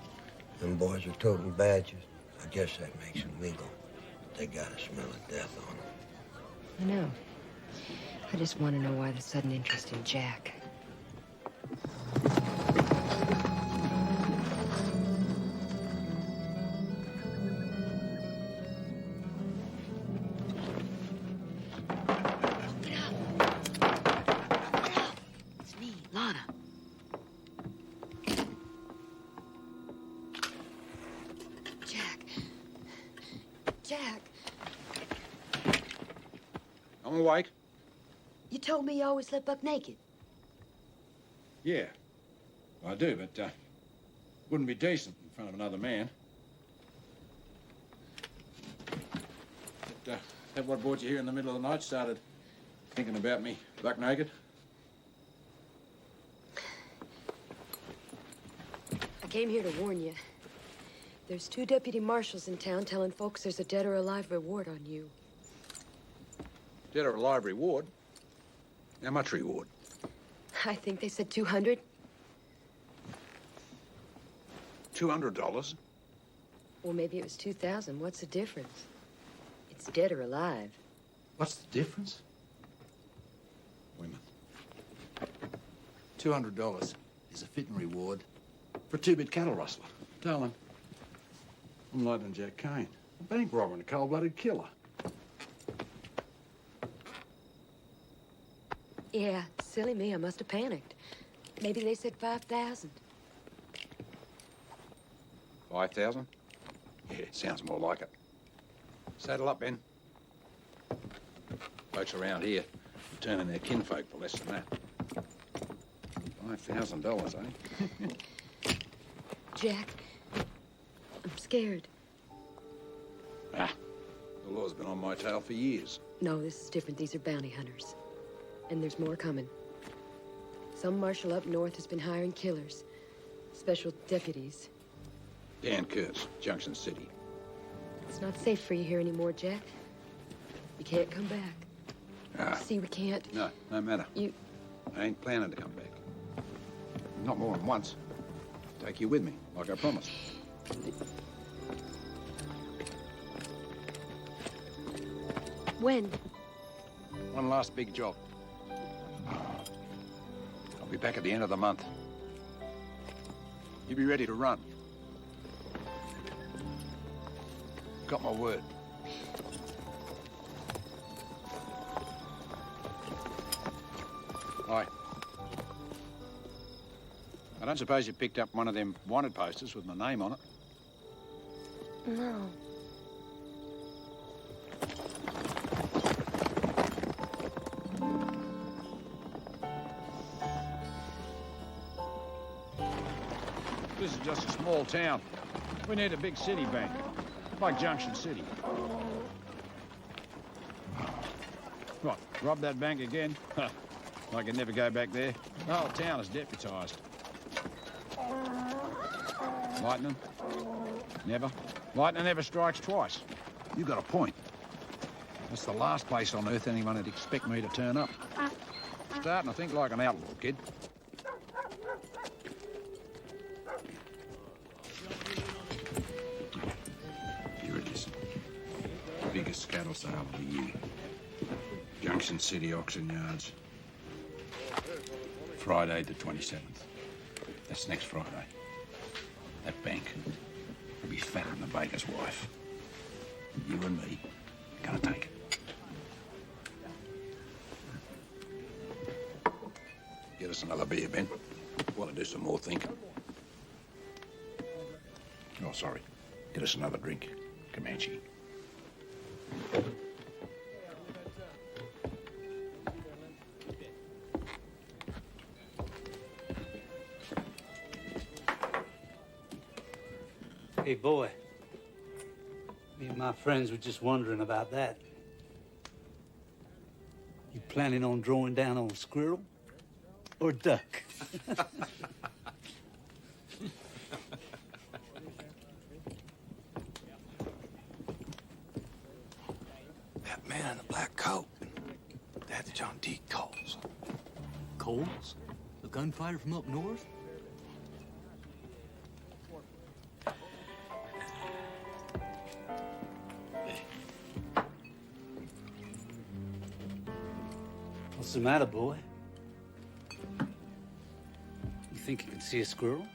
Speaker 18: Them boys are toting badges. I guess that makes them legal. They got a smell of death on them.
Speaker 15: I know. I just want to know why the sudden interest in Jack. It's me, Lana. Jack. Jack.
Speaker 4: I'm awake.
Speaker 15: You told me you always slept buck naked.
Speaker 4: Yeah, I do, but wouldn't be decent in front of another man. But, that what brought you here in the middle of the night? Started thinking about me buck naked?
Speaker 15: I came here to warn you. There's 2 deputy marshals in town telling folks there's a dead or alive reward on you.
Speaker 8: Dead or alive reward? How much reward?
Speaker 15: I think they said 200.
Speaker 8: $200?
Speaker 15: Or maybe it was 2,000. What's the difference? It's dead or alive.
Speaker 8: What's the difference? Women. $200 is a fitting reward for a 2-bit cattle rustler. Darling, I'm Lightning Jack Kane, a bank robber and a cold-blooded killer.
Speaker 15: Yeah, silly me, I must have panicked. Maybe they said 5,000.
Speaker 8: 5,000? Yeah, sounds more like it. Saddle up, Ben. Folks around here returning their kinfolk for less than that. $5,000, eh?
Speaker 15: Jack, I'm scared.
Speaker 8: Ah, the law's been on my tail for years.
Speaker 15: No, this is different. These are bounty hunters. And there's more coming. Some marshal up north has been hiring killers. Special deputies.
Speaker 8: Dan Kurtz, Junction City.
Speaker 15: It's not safe for you here anymore, Jack. You can't come back.
Speaker 8: Ah.
Speaker 15: See, we can't.
Speaker 8: No, no matter.
Speaker 15: You...
Speaker 8: I ain't planning to come back. Not more than once. Take you with me, like I promised.
Speaker 15: When?
Speaker 8: One last big job. I'll be back at the end of the month. You be ready to run. Got my word. Hi. I don't suppose you picked up one of them wanted posters with my name on it?
Speaker 15: No.
Speaker 4: This is just a small town. We need a big city bank, like Junction City. What, rob that bank again? I can never go back there. The whole town is deputized. Lightning? Never. Lightning never strikes twice.
Speaker 8: You got a point. That's the last place on earth anyone would expect me to turn up.
Speaker 4: Starting to think like an outlaw, kid.
Speaker 8: Here it is. Biggest cattle sale of the year. Junction City Auction Yards. Friday the 27th. That's next Friday. That bank will be fatter than the baker's wife. You and me are gonna take it. Get us another beer, Ben. Want to do some more thinking. Oh, sorry. Get us another drink, Comanche.
Speaker 19: Hey, boy. Me and my friends were just wondering about that. You planning on drawing down on a squirrel or duck?
Speaker 20: That man in the black coat, that's John D. Coles.
Speaker 21: Coles? A gunfighter from up north?
Speaker 19: What's the matter, boy? You think you can see a squirrel?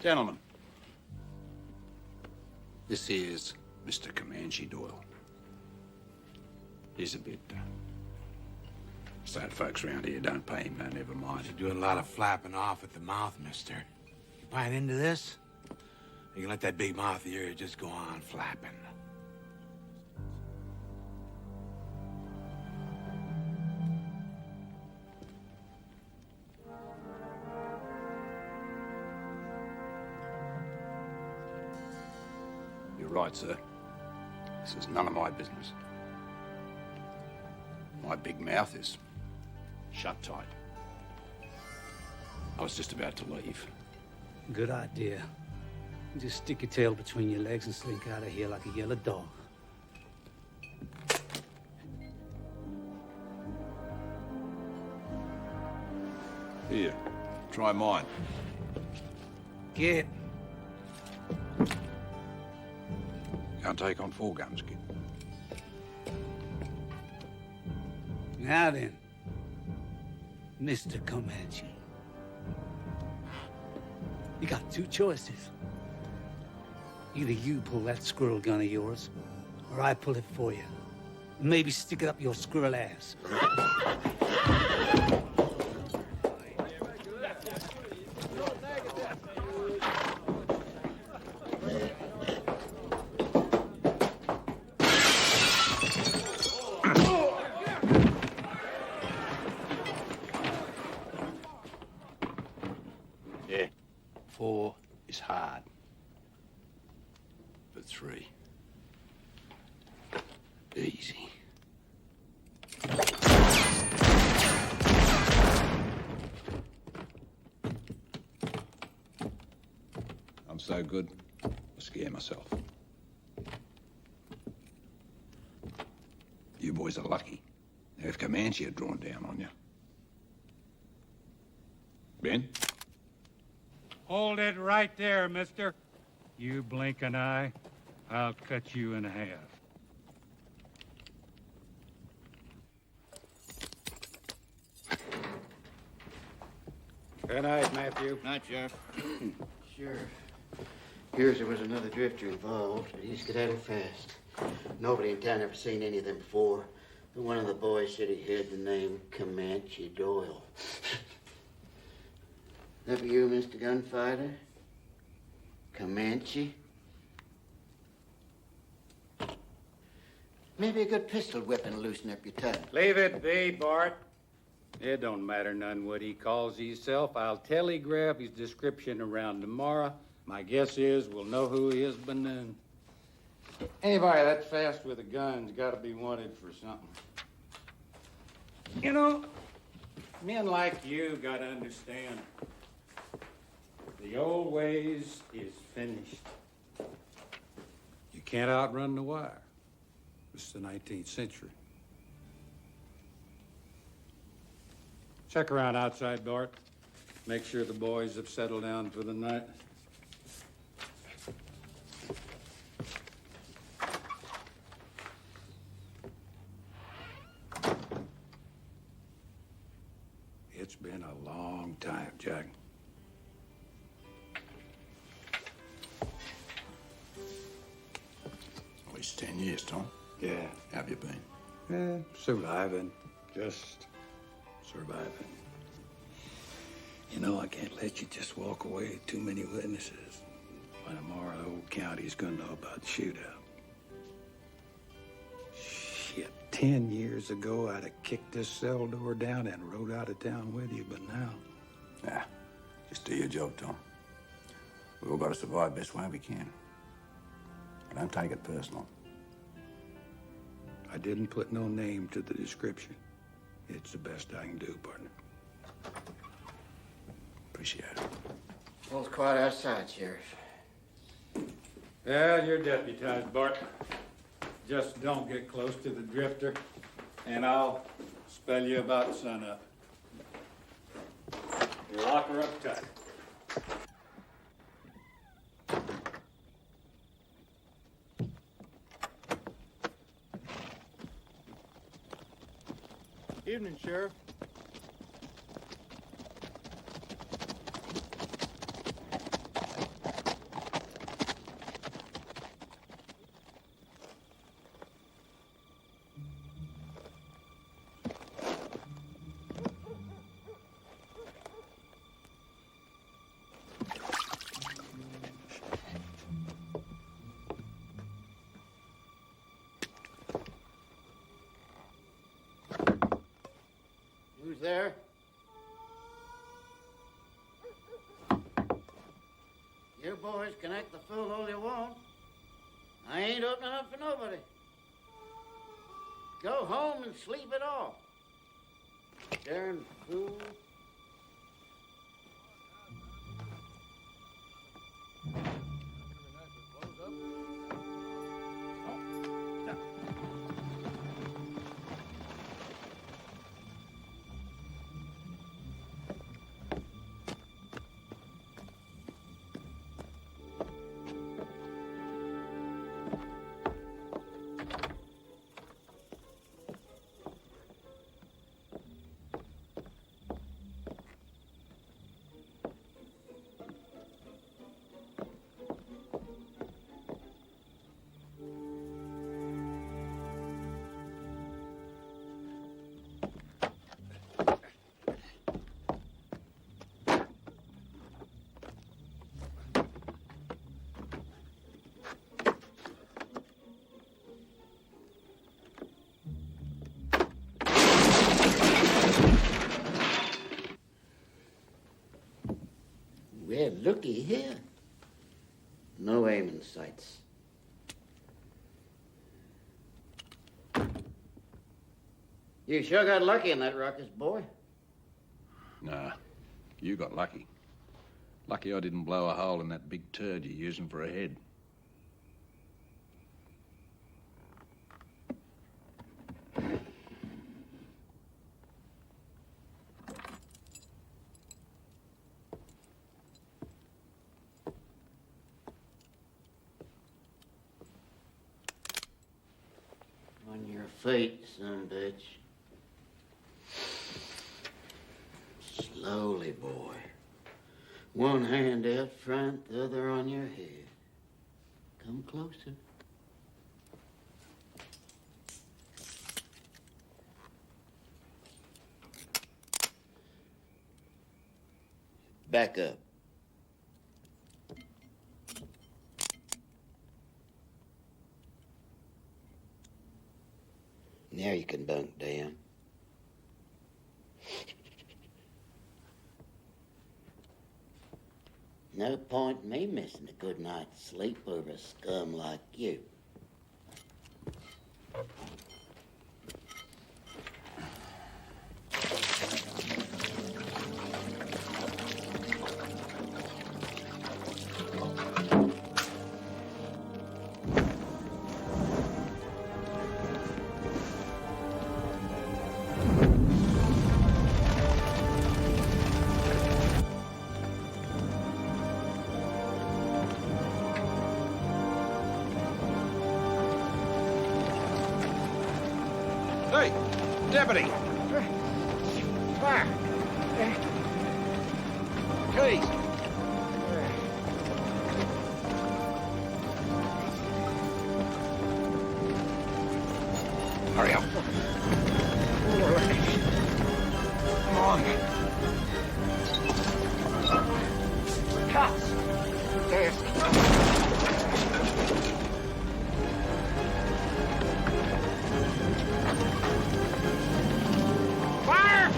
Speaker 8: Gentlemen, this is Mr. Comanche Doyle. He's a bit sad folks around here don't pay him no never mind.
Speaker 20: You're doing a lot of flapping off at the mouth, mister. You buying into this? You can let that big mouth of yours just go on flapping.
Speaker 8: You're right, sir. This is none of my business. My big mouth is shut tight. I was just about to leave.
Speaker 19: Good idea. Just stick your tail between your legs and slink out of here like a yellow dog.
Speaker 8: Here, try mine.
Speaker 19: Get.
Speaker 8: Can't take on 4 guns, kid.
Speaker 19: Now then, Mr. Comanche. You got two choices. Either you pull that squirrel gun of yours, or I pull it for you. Maybe stick it up your squirrel ass.
Speaker 8: Yeah. 4 is hard. But 3. Easy. I'm so good, I scare myself. You boys are lucky. If Comanche had drawn down on you. Ben?
Speaker 10: Hold it right there, mister. You blink an eye, I'll cut you in half.
Speaker 4: Good night, Matthew.
Speaker 7: Night, Sheriff. Sheriff, hears there was another drifter involved, but he's skedaddled fast. Nobody in town ever seen any of them before. But one of the boys said he heard the name Comanche Doyle. That for you, Mr. Gunfighter? Comanche? Maybe a good pistol whipping will loosen up your tongue.
Speaker 10: Leave it be, Bart. It don't matter none what he calls himself. I'll telegraph his description around tomorrow. My guess is we'll know who he is by noon. Anybody that fast with a gun's got to be wanted for something. You know, men like you got to understand. The old ways is finished. You can't outrun the wire. It's the 19th century. Check around outside, Bart. Make sure the boys have settled down for the night. It's been a long time, Jack.
Speaker 8: At least 10 years, Tom.
Speaker 10: Yeah.
Speaker 8: How have you been?
Speaker 10: Surviving. Just surviving. You know, I can't let you just walk away with too many witnesses. By tomorrow, the whole county's gonna know about the shootout. Shit, 10 years ago, I'd have kicked this cell door down and rode out of town with you, but now...
Speaker 8: Nah, just do your job, Tom. We all got to survive best way we can. And don't take it personal.
Speaker 10: I didn't put no name to the description. It's the best I can do, partner.
Speaker 8: Appreciate it.
Speaker 7: Well, it's quiet outside, Sheriff.
Speaker 10: Well, you're deputized, Bart. Just don't get close to the drifter, and I'll spell you about sunup. Lock her up tight.
Speaker 5: Evening, Sheriff.
Speaker 7: Who's there? You boys can act the fool all you want. I ain't opening up for nobody. Go home and sleep it off. Darn fool. Hey, looky here. No aiming sights. You sure got lucky in that ruckus, boy.
Speaker 8: Nah, you got lucky. Lucky I didn't blow a hole in that big turd you're using for a head.
Speaker 7: On your feet, son bitch. Slowly, boy. One hand out front, the other on your head. Come closer. Back up. Now you can bunk down. No point in me missing a good night's sleep over a scum like you.
Speaker 8: Hey, deputy!
Speaker 3: Fire!
Speaker 8: Keys! Hurry up.
Speaker 3: Come on. Cops! Yes. Fire!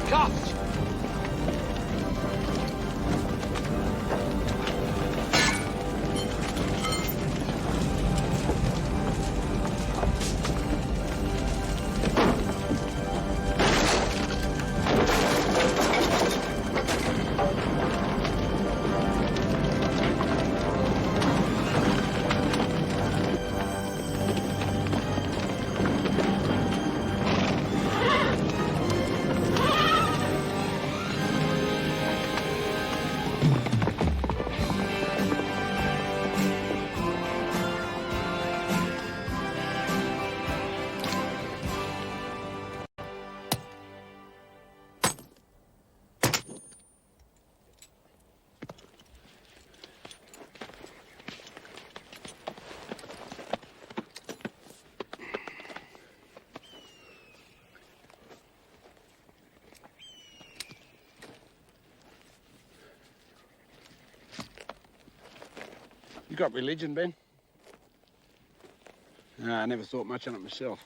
Speaker 8: Cops! You got religion, Ben? No, I never thought much on it myself.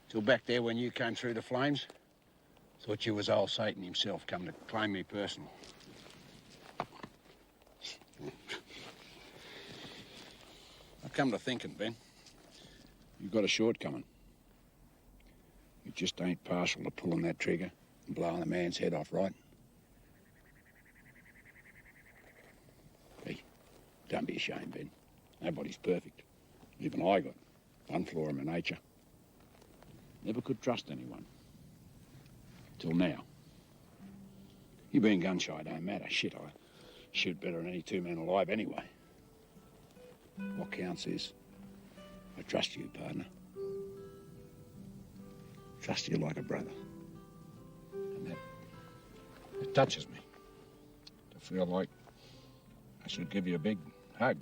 Speaker 8: Till back there when you came through the flames. Thought you was old Satan himself come to claim me personal. I've come to thinking, Ben. You've got a shortcoming. You just ain't partial to pulling that trigger and blowing a man's head off, right? Hey, don't be ashamed, Ben. Nobody's perfect. Even I got one flaw in my nature. Never could trust anyone. Till now. You being gun shy don't matter. Shit, I shoot better than any two men alive anyway. What counts is, I trust you, partner. Trust you like a brother. And that, it touches me to feel like I should give you a big hug.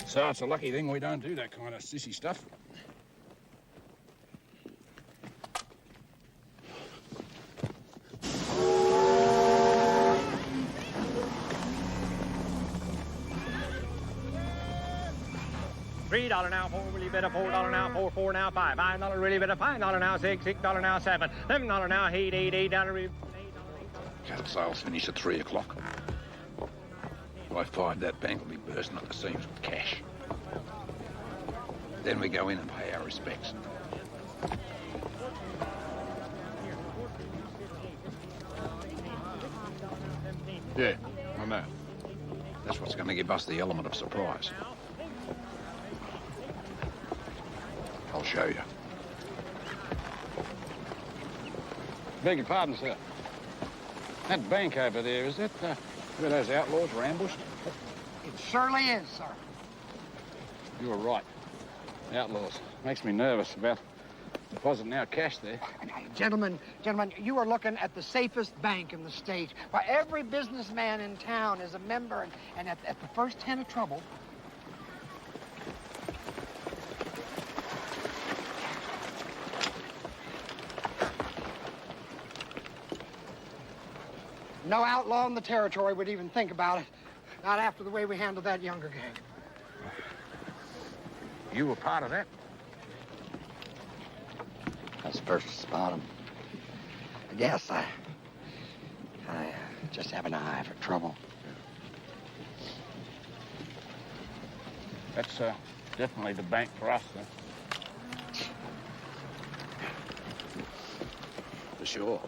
Speaker 4: So it's a lucky thing we don't do that kind of sissy stuff.
Speaker 5: $3 now, $4 really better, $4 now, $4 now, $5 really better, $5 now, $6 now, $7, $11 now, $8 really.
Speaker 8: Cattle sales finish at 3 o'clock. By 5, that bank will be bursting at the seams with cash. Then we go in and pay our respects. Yeah, I know. That's what's going to give us the element of surprise. I'll show you.
Speaker 4: Beg your pardon, sir. That bank over there, is that where those outlaws were ambushed?
Speaker 11: It surely is, sir.
Speaker 4: You were right. Outlaws. Makes me nervous about depositing our cash there.
Speaker 11: Gentlemen, you are looking at the safest bank in the state. Why, every businessman in town is a member, and at the first hint of trouble, no outlaw in the territory would even think about it. Not after the way we handled that younger gang.
Speaker 4: You were part of that?
Speaker 11: I was first to spot him. I guess I just have an eye for trouble.
Speaker 4: That's definitely the bank for us, then.
Speaker 8: For sure.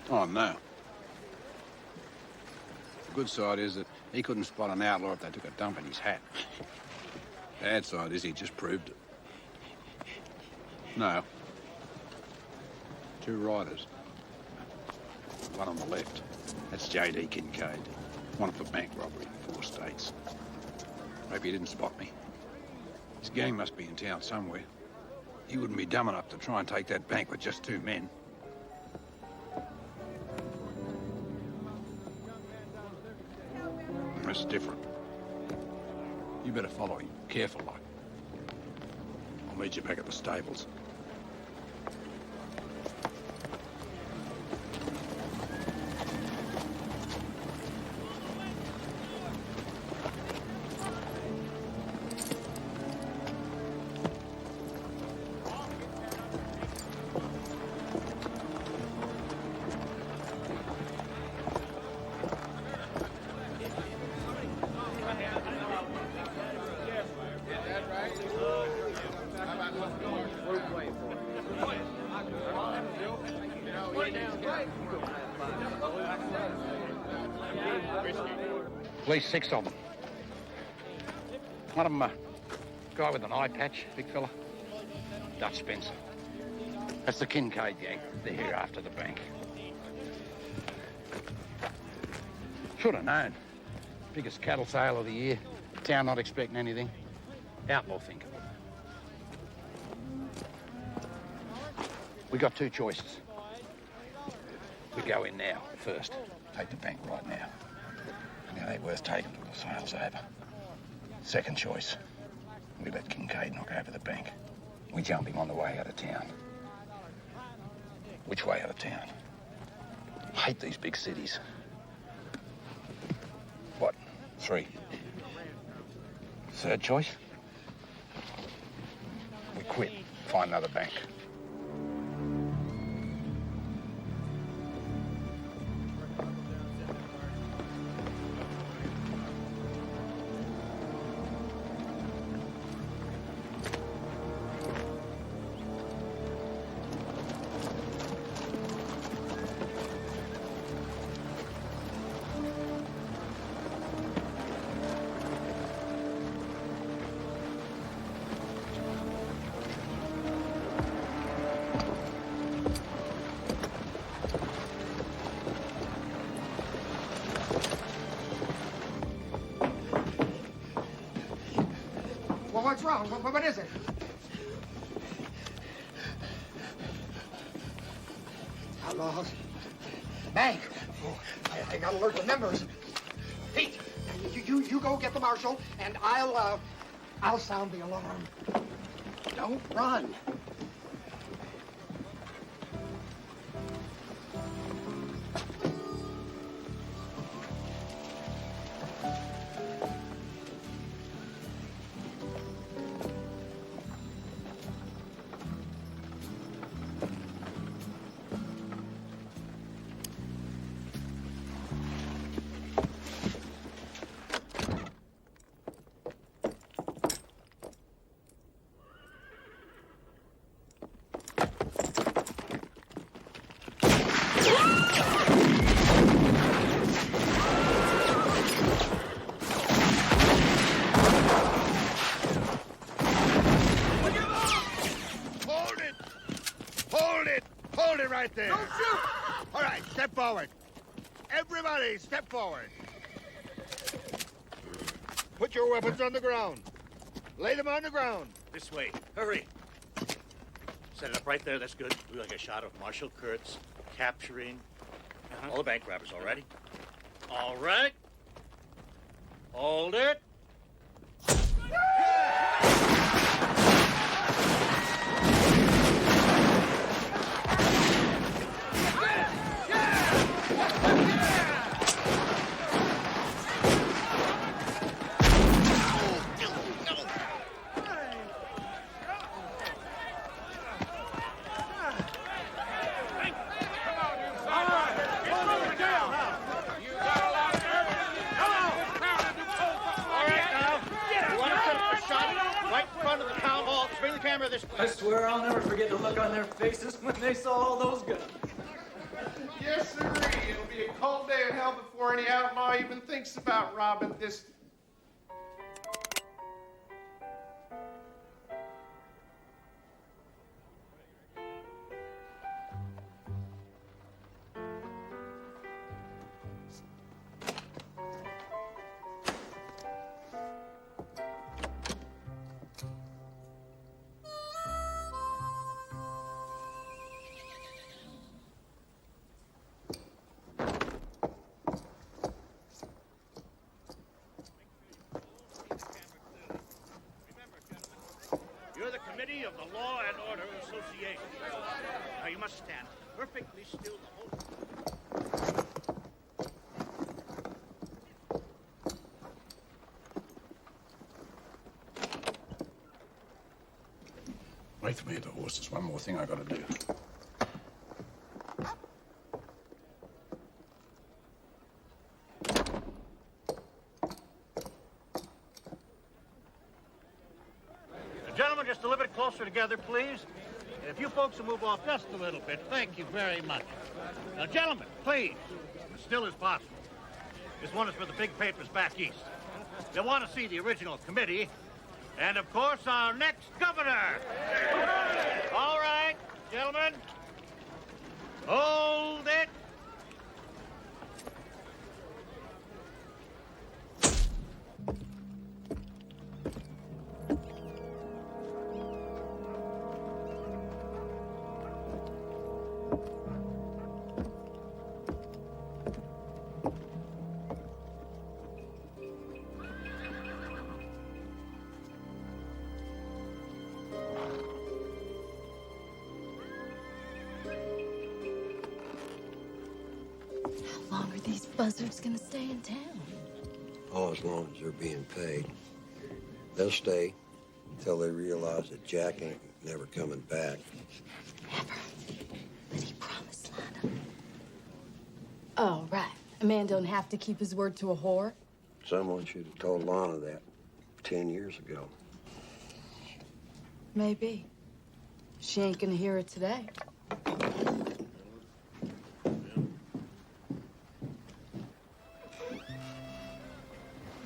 Speaker 8: Oh, no. The good side is that he couldn't spot an outlaw if they took a dump in his hat. Bad side is he just proved it. No. 2 riders. One on the left. That's J.D. Kincaid. Wanted for bank robbery in 4 states. Hope he didn't spot me. His gang must be in town somewhere. He wouldn't be dumb enough to try and take that bank with just 2 men. That's different. You better follow him. Careful, like. I'll meet you back at the stables.
Speaker 4: At least 6 of them. One of them, a guy with an eye patch, big fella. Dutch Spencer. That's the Kincaid gang. They're here after the bank. Should have known. Biggest cattle sale of the year. Town not expecting anything. Outlaw thinking. We got 2 choices. We go in now, first. Take the bank right now. And it ain't worth taking till the sale's over. Second choice. We let Kincaid knock over the bank. We jump him on the way out of town. Which way out of town? I hate these big cities. What? 3. Third choice? We quit. Find another bank.
Speaker 11: Well, what's wrong? What is it? Outlaws. Bank. Oh, I gotta alert the members. Pete, you go get the marshal, and I'll sound the alarm. Don't run.
Speaker 3: Right there.
Speaker 11: Don't shoot!
Speaker 3: All right, step forward. Everybody, step forward. Put your weapons on the ground. Lay them on the ground.
Speaker 12: This way. Hurry. Set it up right there. That's good. We like a shot of Marshal Kurtz capturing all the bank robbers. All righty? All right. Hold it.
Speaker 1: I swear I'll never forget the look on their faces when they saw all those guns.
Speaker 2: Yes, sir. It'll be a cold day of hell before any outlaw even thinks about robbing this.
Speaker 12: You're the committee of the Law and Order Association. Now you must stand perfectly still the whole.
Speaker 8: Wait for me at the horse. There's one more thing I gotta do.
Speaker 12: Gentlemen, just a little bit closer together, please. If you folks will move off just a little bit, thank you very much. Now, gentlemen, please, as still as possible. This one is for the big papers back east. They'll want to see the original committee, and of course, our next governor. All right, gentlemen. Hold it.
Speaker 16: How long are these buzzards gonna stay in town?
Speaker 18: Oh, as long as they're being paid. They'll stay until they realize that Jack ain't never coming back.
Speaker 16: Never. But he promised, Lana. Oh, right. A man don't have to keep his word to a whore.
Speaker 18: Someone should have told Lana that 10 years ago.
Speaker 16: Maybe. She ain't gonna hear it today.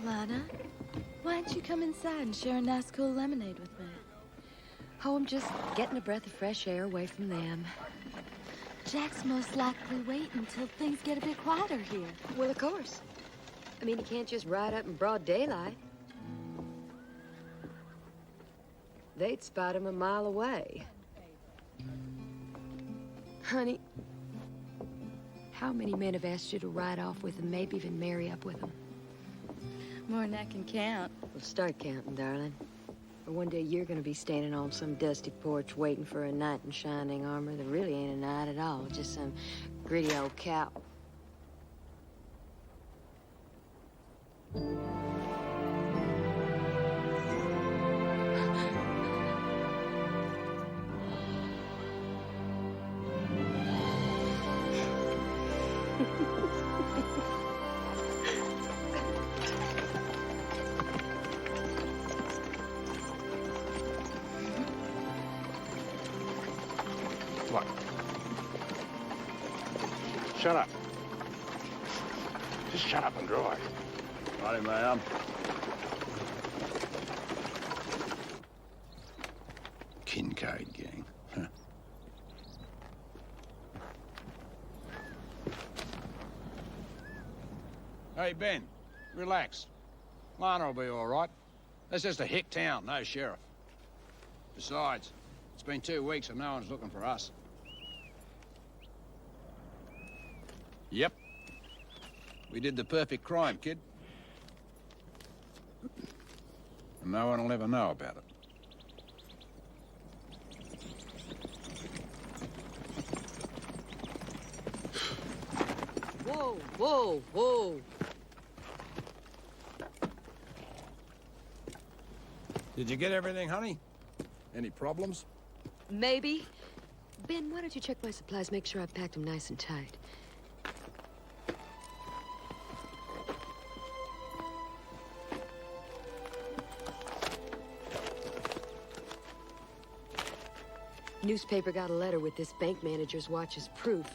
Speaker 16: Lana, why don't you come inside and share a nice cool lemonade with me?
Speaker 15: Oh, I'm just getting a breath of fresh air away from them.
Speaker 16: Jack's most likely waiting until things get a bit quieter here.
Speaker 15: Well, of course. I mean, you can't just ride up in broad daylight. They'd spot him a mile away. Honey, how many men have asked you to ride off with them, maybe even marry up with them?
Speaker 16: More than I can count.
Speaker 15: Well, start counting, darling. Or one day you're gonna be standing on some dusty porch waiting for a knight in shining armor that really ain't a knight at all, just some gritty old cow.
Speaker 8: What? Shut up. Just shut up and drive.
Speaker 4: Righty, ma'am.
Speaker 8: Kincaid gang. Huh.
Speaker 4: Hey, Ben, relax. Lana will be all right. That's just a hick town, no sheriff. Besides, it's been 2 weeks and no one's looking for us. Yep. We did the perfect crime, kid. And no one will ever know about it.
Speaker 15: Whoa, whoa, whoa.
Speaker 4: Did you get everything, honey? Any problems?
Speaker 15: Maybe. Ben, why don't you check my supplies, make sure I've packed them nice and tight. Newspaper got a letter with this bank manager's watch as proof.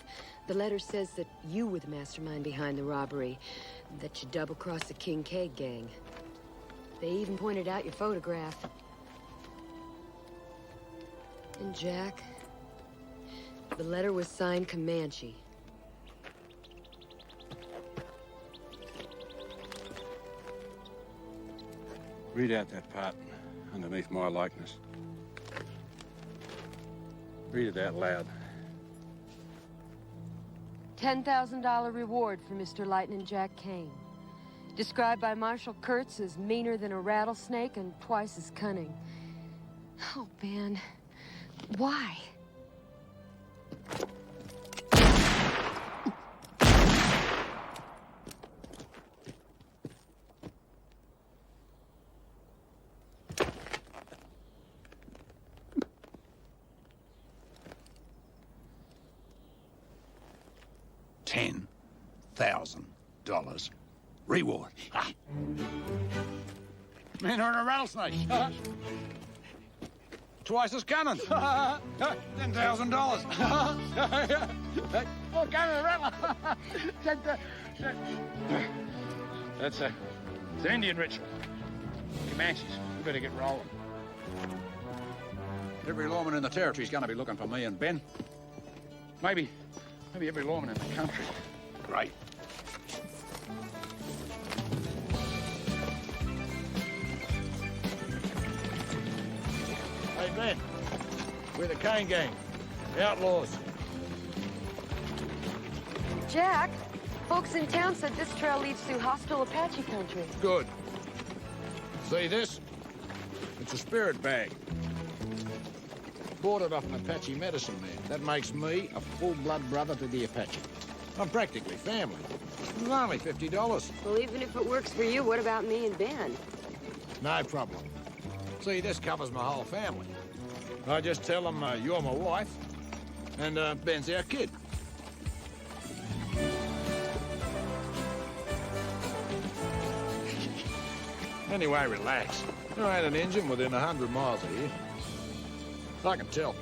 Speaker 15: The letter says that you were the mastermind behind the robbery, that you double-crossed the Kincaid gang. They even pointed out your photograph. And Jack, the letter was signed Comanche.
Speaker 4: Read out that part underneath my likeness. Read it out loud.
Speaker 15: $10,000 reward for Mr. Lightning Jack Kane. Described by Marshal Kurtz as meaner than a rattlesnake and twice as cunning. Oh, Ben, why?
Speaker 8: $10,000 reward.
Speaker 4: Man, or a rattlesnake. Twice as cunning. $10,000. What kind of rattle? That's it's an Indian ritual. Comanches. We better get rolling. Every lawman in the territory's gonna be looking for me and Ben. Maybe every lawman in the country.
Speaker 8: Right.
Speaker 12: Hey, Ben, we're the Kane gang. Outlaws.
Speaker 15: Jack, folks in town said this trail leads through hostile Apache country.
Speaker 4: Good. See this? It's a spirit bag. Bought it off an Apache medicine man. That makes me a full-blood brother to the Apache. I'm practically family. It was only $50.
Speaker 15: Well, even if it works for you, what about me and Ben?
Speaker 4: No problem. See, this covers my whole family. I just tell them you're my wife, and Ben's our kid. Anyway, relax. There ain't an engine within 100 miles of here. I can tell.